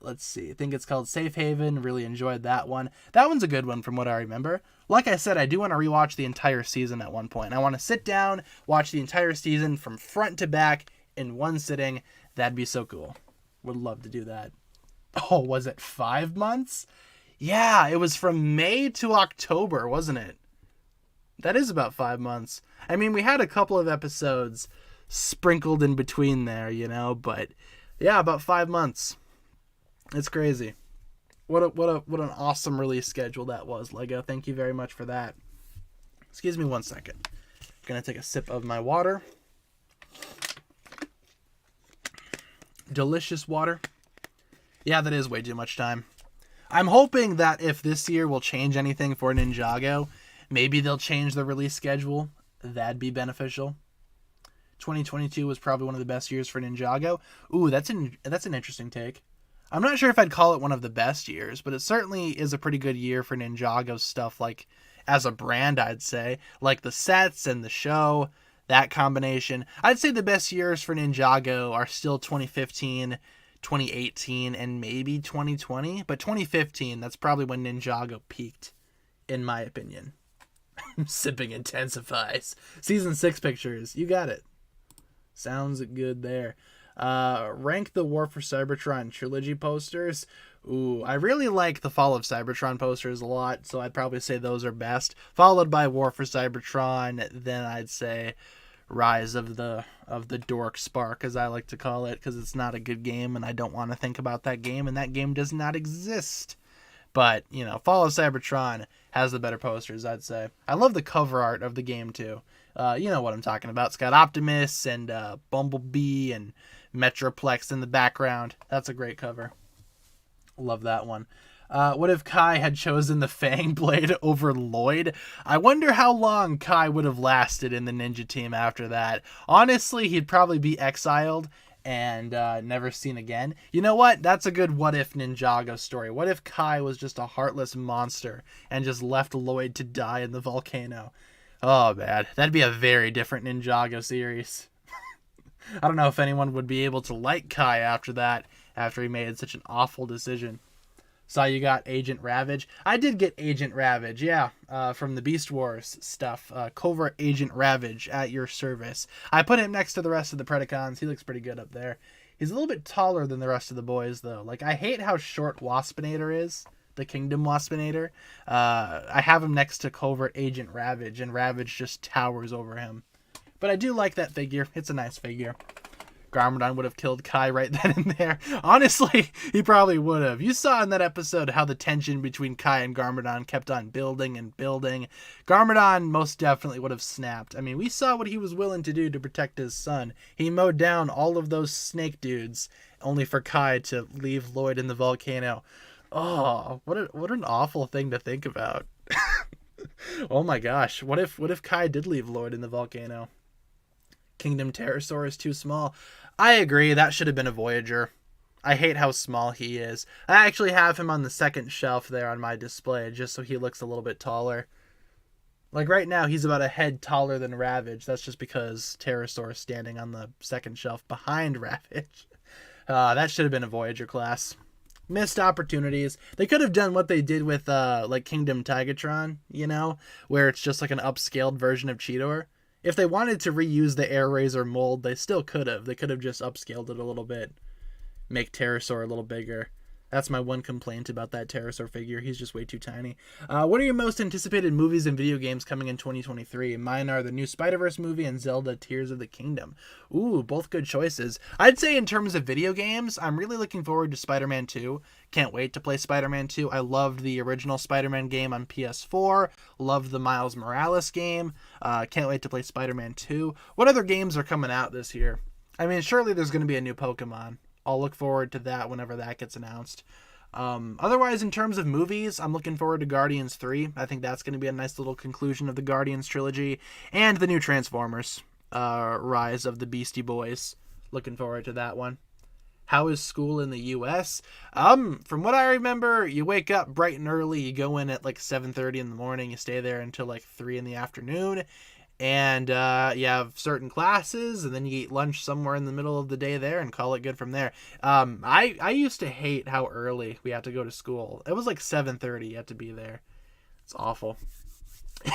Let's see. I think it's called Safe Haven. Really enjoyed that one. That one's a good one from what I remember. Like I said, I do want to rewatch the entire season at one point. I want to sit down, watch the entire season from front to back in one sitting. That'd be so cool. Would love to do that. Oh, was it 5 months? Yeah, it was from May to October, wasn't it? That is about 5 months. I mean, we had a couple of episodes sprinkled in between there, you know, but yeah, about 5 months. It's crazy. What an awesome release schedule that was, Lego. Thank you very much for that. Excuse me 1 second. I'm gonna take a sip of my water. Delicious water. Yeah, that is way too much time. I'm hoping that if this year will change anything for Ninjago, maybe they'll change the release schedule. That'd be beneficial. 2022 was probably one of the best years for Ninjago. Ooh, that's an interesting take. I'm not sure if I'd call it one of the best years, but it certainly is a pretty good year for Ninjago stuff, like as a brand, I'd say. Like the sets and the show, that combination. I'd say the best years for Ninjago are still 2015, 2018, and maybe 2020. But 2015, that's probably when Ninjago peaked, in my opinion. Sipping intensifies. Season 6 pictures. You got it. Sounds good there. Rank the War for Cybertron trilogy posters. Ooh, I really like the Fall of Cybertron posters a lot, so I'd probably say those are best. Followed by War for Cybertron, then I'd say Rise of the Dork Spark, as I like to call it, because it's not a good game, and I don't want to think about that game, and that game does not exist. But, you know, Fall of Cybertron has the better posters, I'd say. I love the cover art of the game, too. You know what I'm talking about. It's got Optimus and Bumblebee and Metroplex in the background. That's a great cover. Love that one. What if Kai had chosen the Fang Blade over Lloyd? I wonder how long Kai would have lasted in the ninja team after that. Honestly, he'd probably be exiled and never seen again. You know what? That's a good what if Ninjago story. What if Kai was just a heartless monster and just left Lloyd to die in the volcano? Oh, man. That'd be a very different Ninjago series. I don't know if anyone would be able to like Kai after that, after he made such an awful decision. Saw you got Agent Ravage. I did get Agent Ravage, yeah, from the Beast Wars stuff. Covert Agent Ravage at your service. I put him next to the rest of the Predacons. He looks pretty good up there. He's a little bit taller than the rest of the boys, though. Like, I hate how short Waspinator is, the Kingdom Waspinator. I have him next to Covert Agent Ravage, and Ravage just towers over him. But I do like that figure. It's a nice figure. Garmadon would have killed Kai right then and there. Honestly, he probably would have. You saw in that episode how the tension between Kai and Garmadon kept on building and building. Garmadon most definitely would have snapped. I mean, we saw what he was willing to do to protect his son. He mowed down all of those snake dudes, only for Kai to leave Lloyd in the volcano. Oh, what an awful thing to think about. Oh my gosh, what if Kai did leave Lloyd in the volcano? Kingdom Pterosaur is too small. I agree, that should have been a Voyager. I hate how small he is. I actually have him on the second shelf there on my display, just so he looks a little bit taller. Like right now, he's about a head taller than Ravage. That's just because Pterosaur is standing on the second shelf behind Ravage. That should have been a Voyager class. Missed opportunities. They could have done what they did with like Kingdom Tigatron, you know, where it's just like an upscaled version of Cheetor. If they wanted to reuse the Air Razor mold, they still could have. They could have just upscaled it a little bit. Make Pterosaur a little bigger. That's my one complaint about that Pterosaur figure. He's just way too tiny. What are your most anticipated movies and video games coming in 2023? Mine are the new Spider-Verse movie and Zelda Tears of the Kingdom. Ooh, both good choices. I'd say in terms of video games, I'm really looking forward to Spider-Man 2. Can't wait to play Spider-Man 2. I loved the original Spider-Man game on PS4. Loved the Miles Morales game. Can't wait to play Spider-Man 2. What other games are coming out this year? I mean, surely there's going to be a new Pokemon. I'll look forward to that whenever that gets announced. Otherwise, in terms of movies, I'm looking forward to Guardians 3. I think that's going to be a nice little conclusion of the Guardians trilogy. And the new Transformers, Rise of the Beastie Boys. Looking forward to that one. How is school in the U.S.? From what I remember, you wake up bright and early. You go in at like 7:30 in the morning. You stay there until like 3 in the afternoon. And you have certain classes, and then you eat lunch somewhere in the middle of the day there and call it good from there. I used to hate how early we had to go to school. It was like 7:30 you had to be there. It's awful.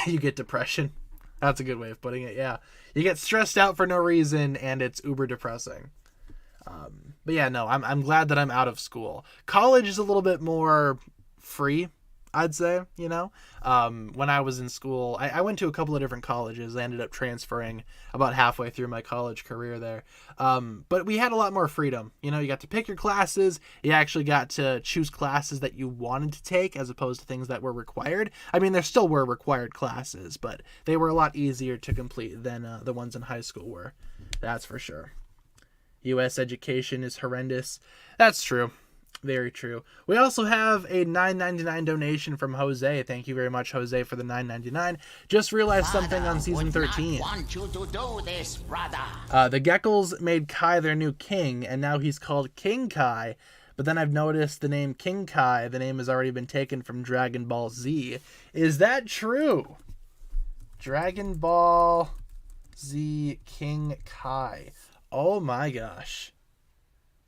You get depression. That's a good way of putting it, yeah. You get stressed out for no reason, and it's uber depressing. But yeah, no, I'm glad that I'm out of school. College is a little bit more free, I'd say, you know. When I was in school, I went to a couple of different colleges. I ended up transferring about halfway through my college career there. But we had a lot more freedom. You know, you got to pick your classes. You actually got to choose classes that you wanted to take as opposed to things that were required. I mean, there still were required classes, but they were a lot easier to complete than the ones in high school were. That's for sure. U.S. education is horrendous. That's true. Very true. We also have a $9.99 donation from Jose. Thank you very much, Jose, for the $9.99. Just realized something on season 13. Want you to do this, brother. The Geckos made Kai their new king, and now he's called King Kai. But then I've noticed the name King Kai, the name has already been taken from Dragon Ball Z. Is that true? Dragon Ball Z King Kai. Oh my gosh.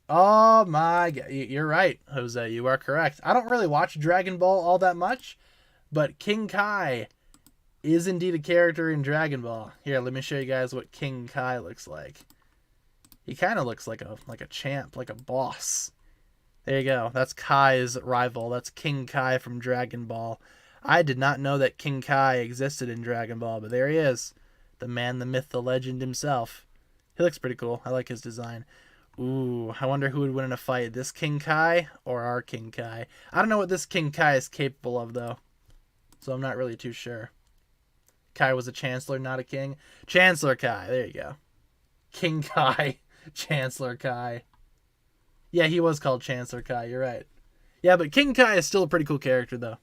Oh my god. You're right, Jose. You are correct. I don't really watch Dragon Ball all that much, but King Kai is indeed a character in Dragon Ball. Here, let me show you guys what King Kai looks like. He kind of looks like a champ, like a boss. There you go. That's Kai's rival. That's King Kai from Dragon Ball. I did not know that King Kai existed in Dragon Ball, but there he is. The man, the myth, the legend himself. He looks pretty cool. I like his design. Ooh, I wonder who would win in a fight, this King Kai or our King Kai. I don't know what this King Kai is capable of, though. So I'm not really too sure. Kai was a Chancellor, not a king. Chancellor Kai, there you go. King Kai, Chancellor Kai. Yeah, he was called Chancellor Kai, you're right. Yeah, but King Kai is still a pretty cool character, though.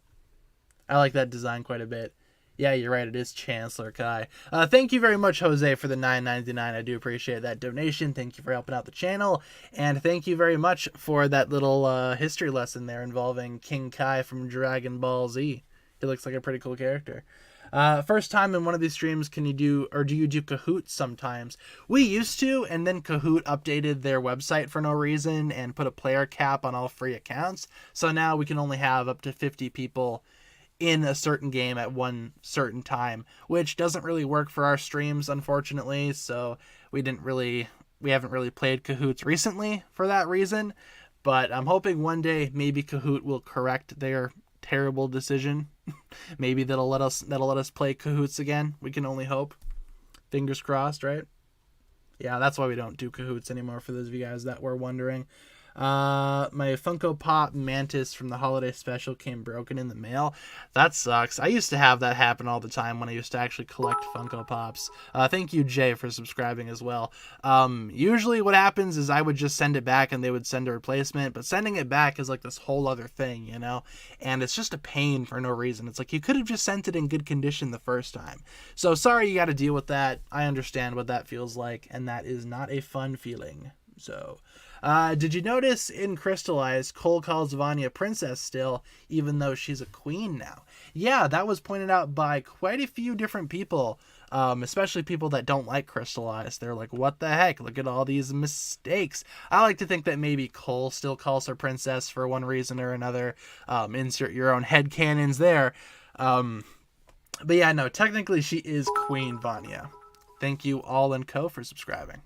I like that design quite a bit. Yeah, you're right. It is Chancellor Kai. Thank you very much, Jose, for the $9.99. I do appreciate that donation. Thank you for helping out the channel. And thank you very much for that little history lesson there involving King Kai from Dragon Ball Z. He looks like a pretty cool character. First time in one of these streams, do you do Kahoot sometimes? We used to, and then Kahoot updated their website for no reason and put a player cap on all free accounts. So now we can only have up to 50 people in a certain game at one certain time, which doesn't really work for our streams, unfortunately. So we haven't really played Kahoots recently for that reason, but I'm hoping one day maybe Kahoot will correct their terrible decision. Maybe that'll let us play Kahoots again. We can only hope. Fingers crossed, right? Yeah, that's why we don't do Kahoots anymore, for those of you guys that were wondering. My Funko Pop Mantis from the holiday special came broken in the mail. That sucks. I used to have that happen all the time when I used to actually collect Funko Pops. Thank you, Jay, for subscribing as well. Usually what happens is I would just send it back and they would send a replacement, but sending it back is like this whole other thing, you know? And it's just a pain for no reason. It's like you could have just sent it in good condition the first time. So sorry you got to deal with that. I understand what that feels like, and that is not a fun feeling. So... did you notice in Crystallized, Cole calls Vanya princess still, even though she's a queen now? Yeah, that was pointed out by quite a few different people, especially people that don't like Crystallized. They're like, what the heck? Look at all these mistakes. I like to think that maybe Cole still calls her princess for one reason or another. Insert your own headcanons there. But yeah, no, technically she is Queen Vanya. Thank you all and co for subscribing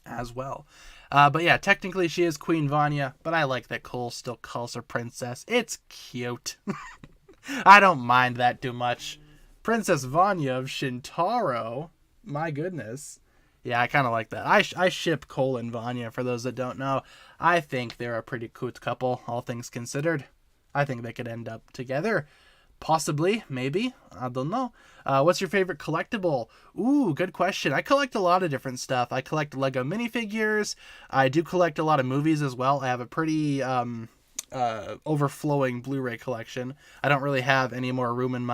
as well. But yeah, technically she is Queen Vanya, but I like that Cole still calls her princess. It's cute. I don't mind that too much. Princess Vanya of Shintaro. My goodness. Yeah, I kind of like that. I ship Cole and Vanya, for those that don't know. I think they're a pretty cute couple, all things considered. I think they could end up together. Possibly, maybe. I don't know. What's your favorite collectible? Ooh, good question. I collect a lot of different stuff. I collect Lego minifigures. I do collect a lot of movies as well. I have a pretty overflowing Blu-ray collection. I don't really have any more room in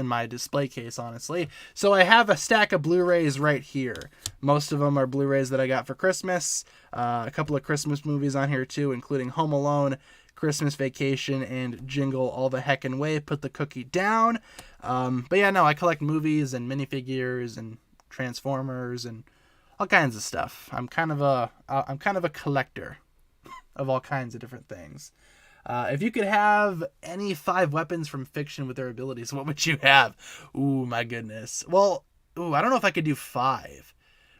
my display case, honestly. So I have a stack of Blu-rays right here. Most of them are Blu-rays that I got for Christmas. A couple of Christmas movies on here too, including Home Alone, Christmas Vacation, and Jingle All the Heckin' Way. Put the cookie down. But yeah, no, I collect movies and minifigures and Transformers and all kinds of stuff. I'm kind of a collector of all kinds of different things. If you could have any 5 weapons from fiction with their abilities, what would you have? Ooh, my goodness. Well, I don't know if I could do 5.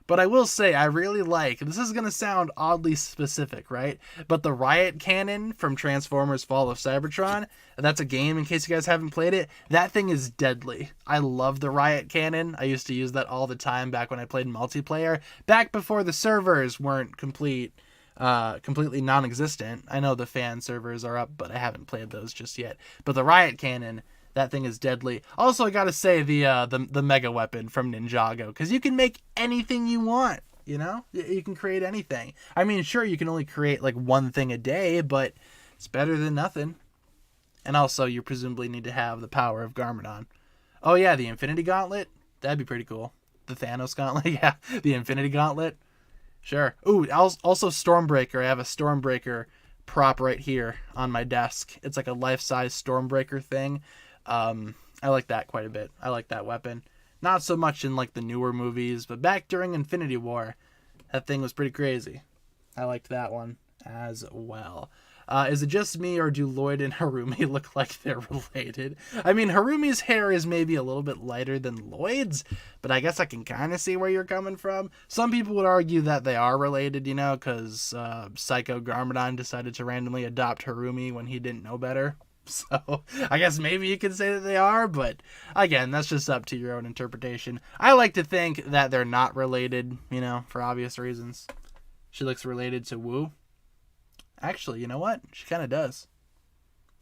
But I will say, I really like, this is going to sound oddly specific, right? But the riot cannon from Transformers Fall of Cybertron, that's a game in case you guys haven't played it. That thing is deadly. I love the riot cannon. I used to use that all the time back when I played multiplayer. Back before the servers weren't completely non-existent. I know the fan servers are up, but I haven't played those just yet. But the riot cannon, that thing is deadly. Also, I gotta say the mega weapon from Ninjago, because you can make anything you want, you know? You can create anything. I mean, sure, you can only create like one thing a day, but it's better than nothing. And also, you presumably need to have the power of Garmadon. Oh yeah, the Infinity Gauntlet? That'd be pretty cool. The Thanos Gauntlet? Yeah, the Infinity Gauntlet. Sure. Ooh, also Stormbreaker. I have a Stormbreaker prop right here on my desk. It's like a life-size Stormbreaker thing. I like that quite a bit. I like that weapon. Not so much in like the newer movies, but back during Infinity War, that thing was pretty crazy. I liked that one as well. Is it just me, or do Lloyd and Harumi look like they're related? I mean, Harumi's hair is maybe a little bit lighter than Lloyd's, but I guess I can kind of see where you're coming from. Some people would argue that they are related, you know, because Psycho Garmadon decided to randomly adopt Harumi when he didn't know better. So I guess maybe you could say that they are, but again, that's just up to your own interpretation. I like to think that they're not related, for obvious reasons. She looks related to Wu. Actually, you know what? She kind of does.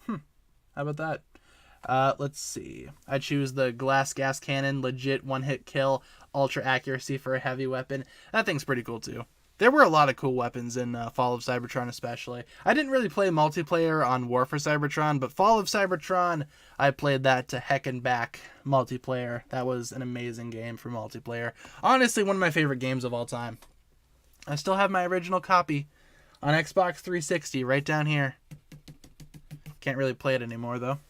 How about that? Let's see. I choose the glass gas cannon, legit one-hit kill, ultra accuracy for a heavy weapon. That thing's pretty cool too. There were a lot of cool weapons in Fall of Cybertron especially. I didn't really play multiplayer on War for Cybertron, but Fall of Cybertron, I played that to heck and back multiplayer. That was an amazing game for multiplayer. Honestly, one of my favorite games of all time. I still have my original copy on Xbox 360 right down here. Can't really play it anymore though,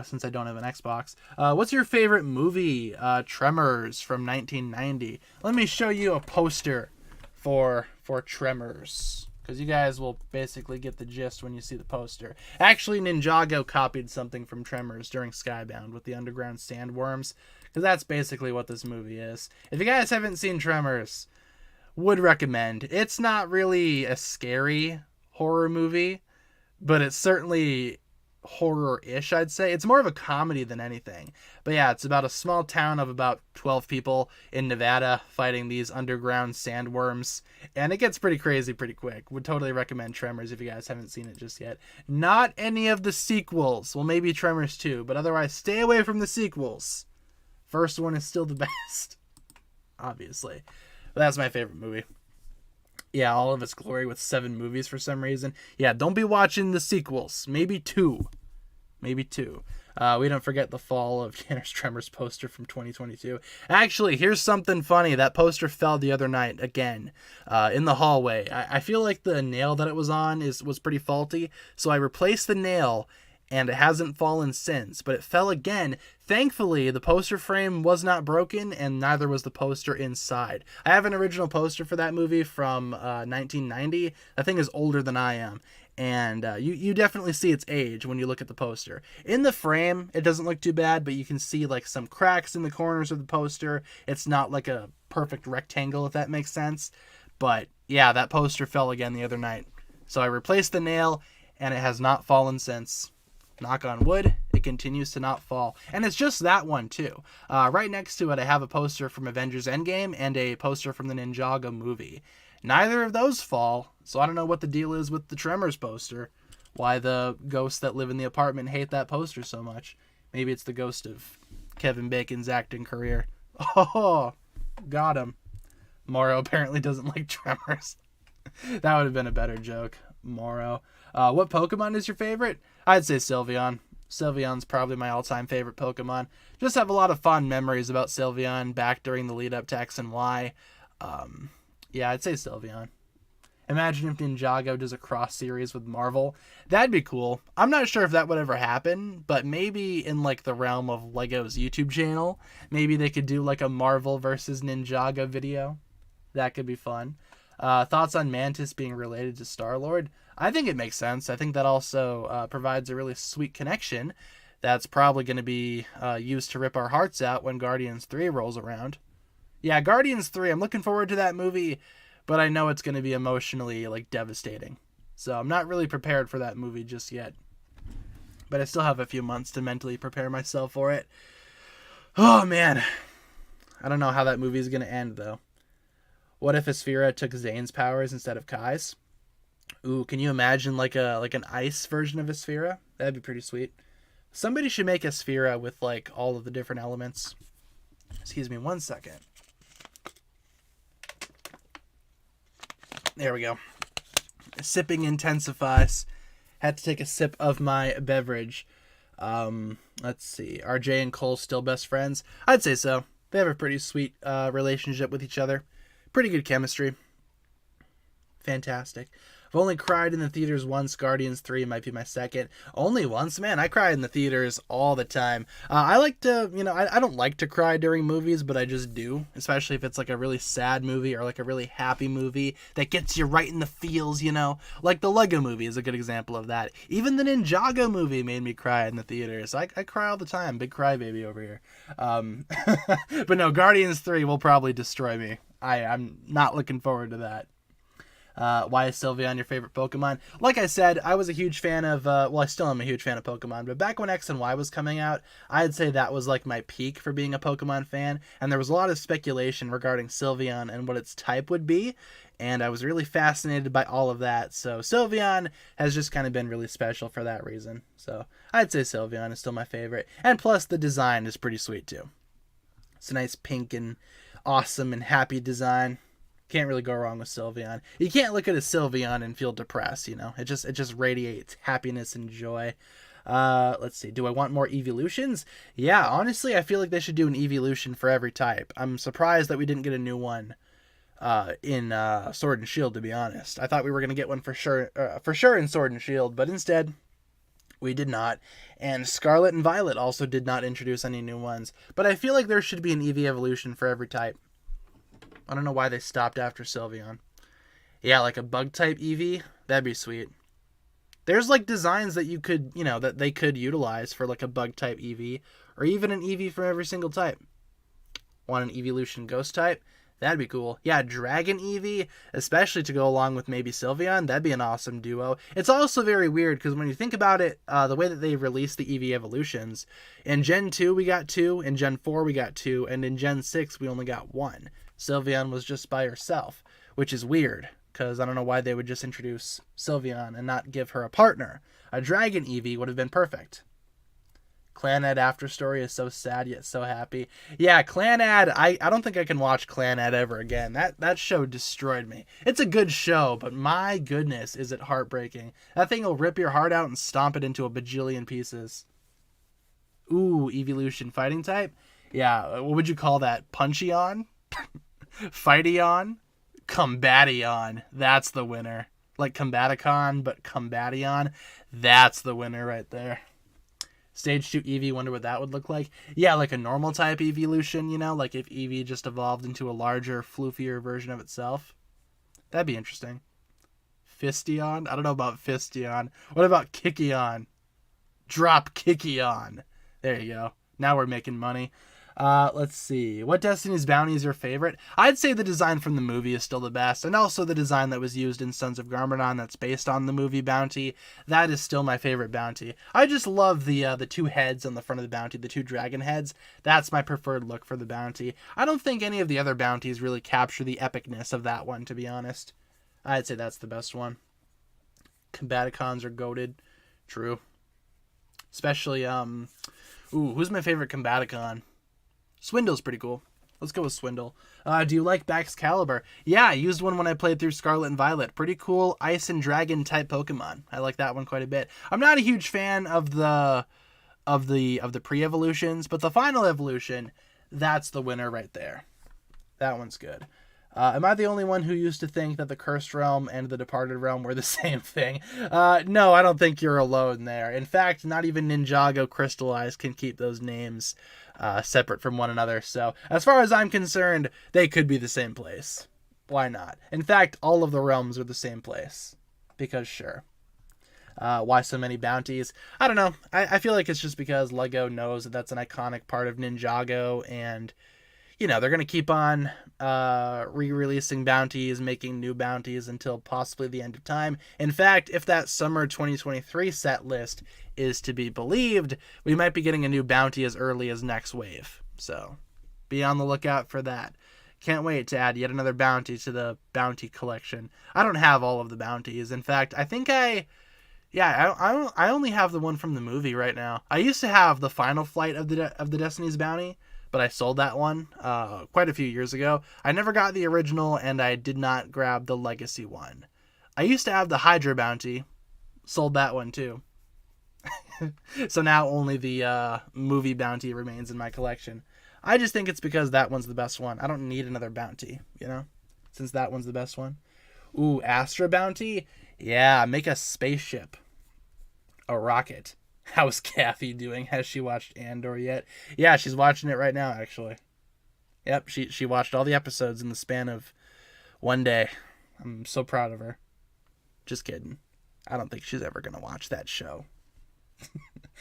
since I don't have an Xbox. What's your favorite movie? Tremors from 1990. Let me show you a poster for Tremors, because you guys will basically get the gist when you see the poster. Actually, Ninjago copied something from Tremors during Skybound with the underground sandworms, because that's basically what this movie is. If you guys haven't seen Tremors, would recommend. It's not really a scary horror movie, but it's certainly horror-ish, I'd say. It's more of a comedy than anything. But yeah, it's about a small town of about 12 people in Nevada fighting these underground sandworms, and it gets pretty crazy pretty quick. Would totally recommend Tremors if you guys haven't seen it just yet. Not any of the sequels. Well, maybe Tremors 2, but otherwise stay away from the sequels. First one is still the best, obviously. But that's my favorite movie. Yeah, all of its glory with 7 movies for some reason. Yeah, don't be watching the sequels. Maybe 2. Maybe 2. We don't forget the fall of Tanner's Tremors poster from 2022. Actually, here's something funny. That poster fell the other night again in the hallway. I feel like the nail that it was on was pretty faulty, so I replaced the nail, and it hasn't fallen since, but it fell again. Thankfully, the poster frame was not broken, and neither was the poster inside. I have an original poster for that movie from 1990. That thing is older than I am, and you definitely see its age when you look at the poster. In the frame, it doesn't look too bad, but you can see like some cracks in the corners of the poster. It's not like a perfect rectangle, if that makes sense. But yeah, that poster fell again the other night. So I replaced the nail, and it has not fallen since. Knock on wood, it continues to not fall. And it's just that one, too. Right next to it, I have a poster from Avengers Endgame and a poster from the Ninjago movie. Neither of those fall, so I don't know what the deal is with the Tremors poster. Why the ghosts that live in the apartment hate that poster so much. Maybe it's the ghost of Kevin Bacon's acting career. Oh, got him. Morrow apparently doesn't like Tremors. That would have been a better joke. Morrow. What Pokemon is your favorite? I'd say Sylveon. Sylveon's probably my all-time favorite Pokemon. Just have a lot of fond memories about Sylveon back during the lead-up to X and Y. Yeah, I'd say Sylveon. Imagine if Ninjago does a cross-series with Marvel. That'd be cool. I'm not sure if that would ever happen, but maybe in like the realm of Lego's YouTube channel, maybe they could do like a Marvel versus Ninjago video. That could be fun. Thoughts on Mantis being related to Star-Lord? I think it makes sense. I think that also provides a really sweet connection that's probably going to be used to rip our hearts out when Guardians 3 rolls around. Yeah, Guardians 3, I'm looking forward to that movie, but I know it's going to be emotionally like devastating. So I'm not really prepared for that movie just yet. But I still have a few months to mentally prepare myself for it. Oh, man. I don't know how that movie is going to end, though. What if Asphira took Zane's powers instead of Kai's? Ooh, can you imagine like an ice version of Asphira? That'd be pretty sweet. Somebody should make Asphira with like all of the different elements. Excuse me 1 second. There we go. Sipping intensifies. Had to take a sip of my beverage. Let's see. Are Jay and Cole still best friends? I'd say so. They have a pretty sweet relationship with each other. Pretty good chemistry. Fantastic. I've only cried in the theaters once. Guardians 3 might be my second. Only once? Man, I cry in the theaters all the time. I like to, I don't like to cry during movies, but I just do. Especially if it's like a really sad movie or like a really happy movie that gets you right in the feels, Like the Lego movie is a good example of that. Even the Ninjago movie made me cry in the theaters. I cry all the time. Big crybaby over here. But no, Guardians 3 will probably destroy me. I'm not looking forward to that. Why is Sylveon your favorite Pokemon? Like I said, I was a huge fan of, I still am a huge fan of Pokemon, but back when X and Y was coming out, I'd say that was like my peak for being a Pokemon fan, and there was a lot of speculation regarding Sylveon and what its type would be, and I was really fascinated by all of that, so Sylveon has just kind of been really special for that reason. So I'd say Sylveon is still my favorite, and plus the design is pretty sweet too. It's a nice pink and awesome and happy design. Can't really go wrong with Sylveon. You can't look at a Sylveon and feel depressed, you know. It just radiates happiness and joy. Let's see. Do I want more evolutions? Yeah, honestly, I feel like they should do an evolution for every type. I'm surprised that we didn't get a new one in Sword and Shield, to be honest. I thought we were going to get one for sure in Sword and Shield, but instead we did not. And Scarlet and Violet also did not introduce any new ones. But I feel like there should be an Eevee evolution for every type. I don't know why they stopped after Sylveon. Yeah, like a bug type Eevee, that'd be sweet. There's like designs that you could, that they could utilize for like a bug type Eevee, or even an Eevee from every single type. Want an evolution ghost type? That'd be cool. Yeah, Dragon Eevee, especially to go along with maybe Sylveon, that'd be an awesome duo. It's also very weird because when you think about it, the way that they released the Eevee evolutions, in Gen 2 we got 2, in Gen 4 we got 2, and in Gen 6 we only got 1. Sylveon was just by herself, which is weird, because I don't know why they would just introduce Sylveon and not give her a partner. A Dragon Eevee would have been perfect. Clanad After Story is so sad yet so happy. Yeah, Clanad, I don't think I can watch Clanad ever again. That show destroyed me. It's a good show, but my goodness, is it heartbreaking. That thing will rip your heart out and stomp it into a bajillion pieces. Ooh, evolution fighting type? Yeah, what would you call that? Puncheon? Fightion? Combation. That's the winner. Like Combaticon, but Combation. That's the winner right there. Stage 2 Eevee, wonder what that would look like. Yeah, like a normal type evolution, like if Eevee just evolved into a larger, floofier version of itself. That'd be interesting. Fistion? I don't know about Fistion. What about Kickion? Drop Kickion. There you go. Now we're making money. Let's see. What Destiny's Bounty is your favorite? I'd say the design from the movie is still the best, and also the design that was used in Sons of Garmadon that's based on the movie Bounty. That is still my favorite bounty. I just love the 2 heads on the front of the bounty, the 2 dragon heads. That's my preferred look for the bounty. I don't think any of the other bounties really capture the epicness of that one, to be honest. I'd say that's the best one. Combaticons are goated. True. Especially, who's my favorite Combaticon? Swindle's pretty cool. Let's go with Swindle. Do you like Baxcalibur? Yeah, I used one when I played through Scarlet and Violet. Pretty cool Ice and Dragon type Pokemon. I like that one quite a bit. I'm not a huge fan of the pre-evolutions, but the final evolution, that's the winner right there. That one's good. Am I the only one who used to think that the Cursed Realm and the Departed Realm were the same thing? No, I don't think you're alone there. In fact, not even Ninjago Crystallized can keep those names separate from one another. So, as far as I'm concerned, they could be the same place. Why not? In fact, all of the realms are the same place. Because sure. Why so many bounties? I don't know. I feel like it's just because LEGO knows that that's an iconic part of Ninjago, and they're going to keep on re-releasing bounties, making new bounties until possibly the end of time. In fact, if that summer 2023 set list is to be believed, we might be getting a new bounty as early as next wave. So be on the lookout for that. Can't wait to add yet another bounty to the bounty collection. I don't have all of the bounties. In fact, I think I only have the one from the movie right now. I used to have the Final Flight of the Destiny's Bounty, but I sold that one quite a few years ago. I never got the original, and I did not grab the Legacy one. I used to have the Hydra Bounty. Sold that one too. So now only the movie bounty remains in my collection. I just think it's because that one's the best one. I don't need another bounty, since that one's the best one. Ooh, Astra Bounty? Yeah, make a spaceship. A rocket. How's Kathy doing? Has she watched Andor yet? Yeah, she's watching it right now, actually. Yep, she watched all the episodes in the span of one day. I'm so proud of her. Just kidding. I don't think she's ever going to watch that show.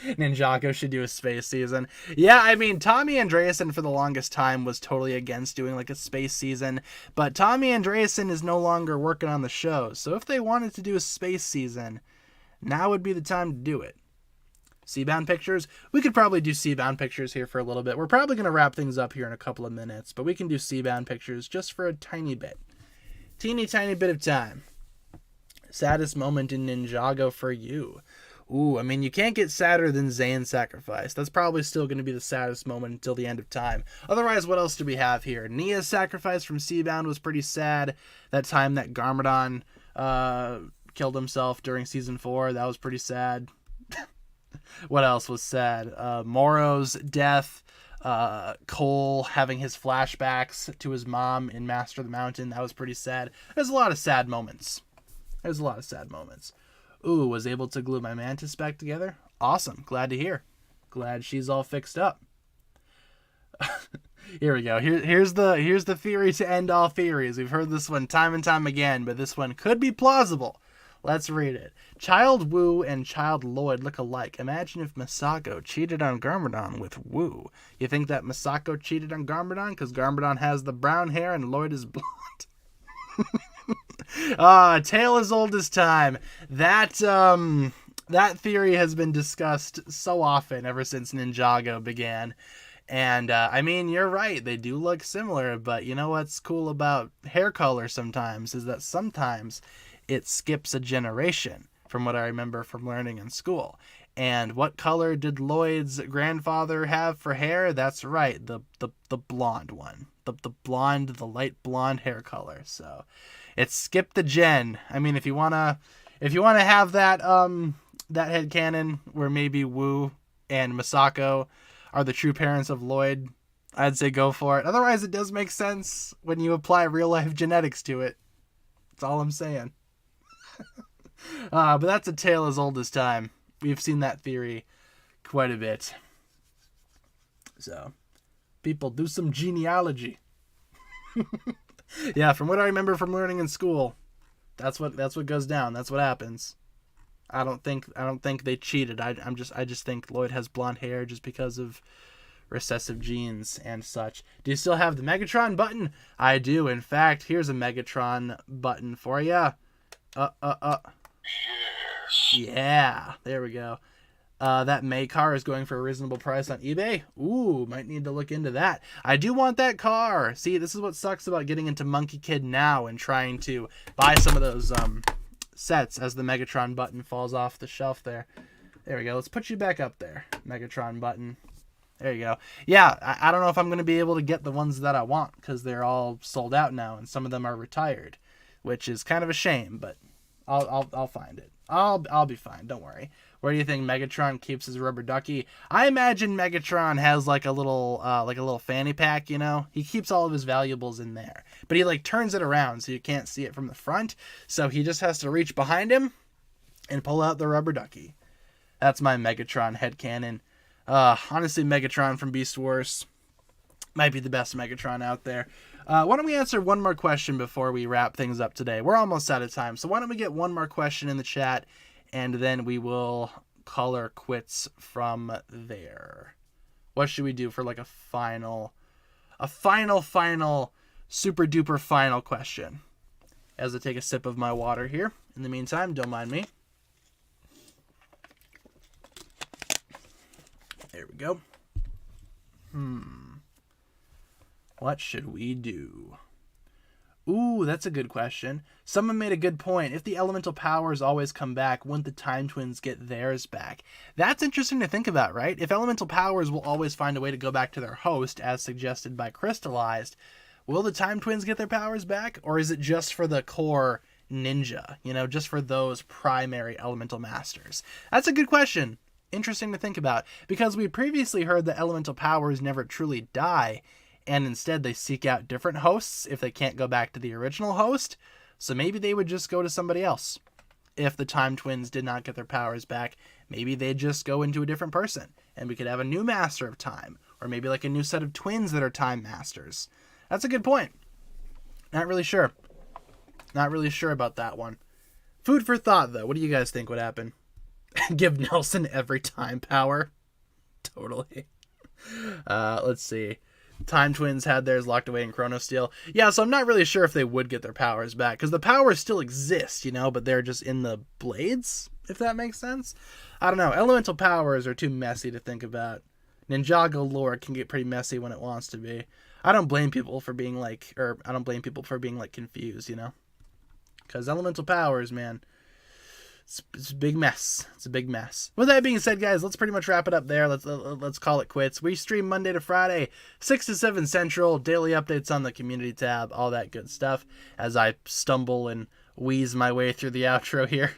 Ninjago should do a space season. Yeah, I mean, Tommy Andreasen for the longest time was totally against doing like a space season, but Tommy Andreasen is no longer working on the show, so if they wanted to do a space season, now would be the time to do it. Seabound Pictures, we could probably do Seabound Pictures here for a little bit. We're probably going to wrap things up here in a couple of minutes, but we can do Seabound Pictures just for a tiny bit. Teeny tiny bit of time. Saddest moment in Ninjago for you. Ooh, I mean, you can't get sadder than Zane's sacrifice. That's probably still going to be the saddest moment until the end of time. Otherwise, what else do we have here? Nia's sacrifice from Seabound was pretty sad. That time that Garmadon killed himself during Season 4, that was pretty sad. What else was sad? Moro's death. Cole having his flashbacks to his mom in Master of the Mountain. That was pretty sad. There's a lot of sad moments. Ooh, was able to glue my mantis back together. Awesome. Glad to hear. Glad she's all fixed up. Here we go. Here's the theory to end all theories. We've heard this one time and time again, but this one could be plausible. Let's read it. Child Wu and Child Lloyd look alike. Imagine if Misako cheated on Garmadon with Wu. You think that Misako cheated on Garmadon because Garmadon has the brown hair and Lloyd is blonde? A tale as old as time. That theory has been discussed so often ever since Ninjago began. And, I mean, you're right. They do look similar, but you know what's cool about hair color sometimes is that sometimes it skips a generation, from what I remember from learning in school. And what color did Lloyd's grandfather have for hair? That's right, the blonde one. The light blonde hair color. So it skipped the gen. I mean, if you wanna have that headcanon where maybe Wu and Misako are the true parents of Lloyd, I'd say go for it. Otherwise, it does make sense when you apply real life genetics to it. That's all I'm saying. But that's a tale as old as time. We've seen that theory quite a bit. So, people, do some genealogy. Yeah, from what I remember from learning in school, that's what goes down. That's what happens. I don't think they cheated. I just think Lloyd has blonde hair just because of recessive genes and such. Do you still have the Megatron button? I do. In fact, here's a Megatron button for you. Yes. Yeah, there we go. That May car is going for a reasonable price on eBay. Ooh, might need to look into that. I do want that car. See, this is what sucks about getting into Monkey Kid now and trying to buy some of those sets as the Megatron button falls off the shelf there. There we go. Let's put you back up there, Megatron button. There you go. Yeah, I don't know if I'm going to be able to get the ones that I want because they're all sold out now and some of them are retired, which is kind of a shame, but I'll find it. I'll be fine. Don't worry. Where do you think Megatron keeps his rubber ducky? I imagine Megatron has like a little fanny pack, you know? He keeps all of his valuables in there. But he like turns it around so you can't see it from the front. So he just has to reach behind him and pull out the rubber ducky. That's my Megatron headcanon. Honestly, Megatron from Beast Wars might be the best Megatron out there. Why don't we answer one more question before we wrap things up today? We're almost out of time, so why don't we get one more question in the chat, and then we will call our quits from there. What should we do for like a final super duper final question? As I take a sip of my water here. In the meantime, don't mind me. There we go. What should we do? Ooh, that's a good question. Someone made a good point. If the elemental powers always come back, wouldn't the Time Twins get theirs back? That's interesting to think about, right? If elemental powers will always find a way to go back to their host, as suggested by Crystallized, will the Time Twins get their powers back? Or is it just for the core ninja? You know, just for those primary elemental masters? That's a good question. Interesting to think about. Because we previously heard that elemental powers never truly die, and instead they seek out different hosts if they can't go back to the original host. So maybe they would just go to somebody else. If the Time Twins did not get their powers back, maybe they'd just go into a different person, and we could have a new Master of Time, or maybe like a new set of twins that are Time Masters. That's a good point. Not really sure. Not really sure about that one. Food for thought, though. What do you guys think would happen? Give Nelson every time power. Totally. Let's see. Time Twins had theirs locked away in Chrono Steel. Yeah, so I'm not really sure if they would get their powers back, because the powers still exist, you know, but they're just in the blades, if that makes sense. I don't know. Elemental powers are too messy to think about. Ninjago lore can get pretty messy when it wants to be. I don't blame people for being confused, you know? Because elemental powers, man, it's a big mess. It's a big mess. With that being said, guys, let's pretty much wrap it up there. Let's call it quits. We stream Monday to Friday, 6 to 7 Central, daily updates on the community tab, all that good stuff, as I stumble and wheeze my way through the outro here.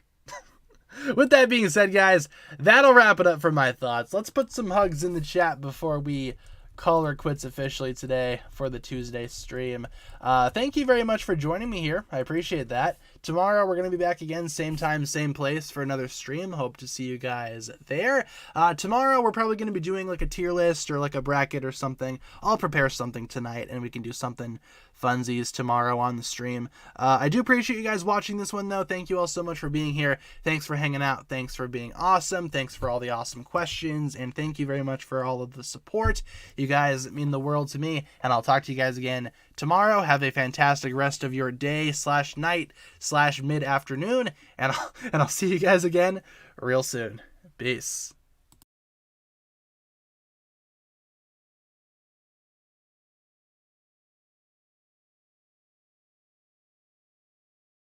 With that being said, guys, that'll wrap it up for my thoughts. Let's put some hugs in the chat before we call or quits officially today for the Tuesday stream. Thank you very much for joining me here. I appreciate that. Tomorrow we're going to be back again, same time, same place for another stream. Hope to see you guys there. Tomorrow we're probably going to be doing like a tier list or like a bracket or something. I'll prepare something tonight and we can do something funsies tomorrow on the stream. I do appreciate you guys watching this one though. Thank you all so much for being here. Thanks for hanging out. Thanks for being awesome. Thanks for all the awesome questions. And thank you very much for all of the support. You guys mean the world to me. And I'll talk to you guys again tomorrow. Have a fantastic rest of your day / night / mid-afternoon. And I'll see you guys again real soon. Peace.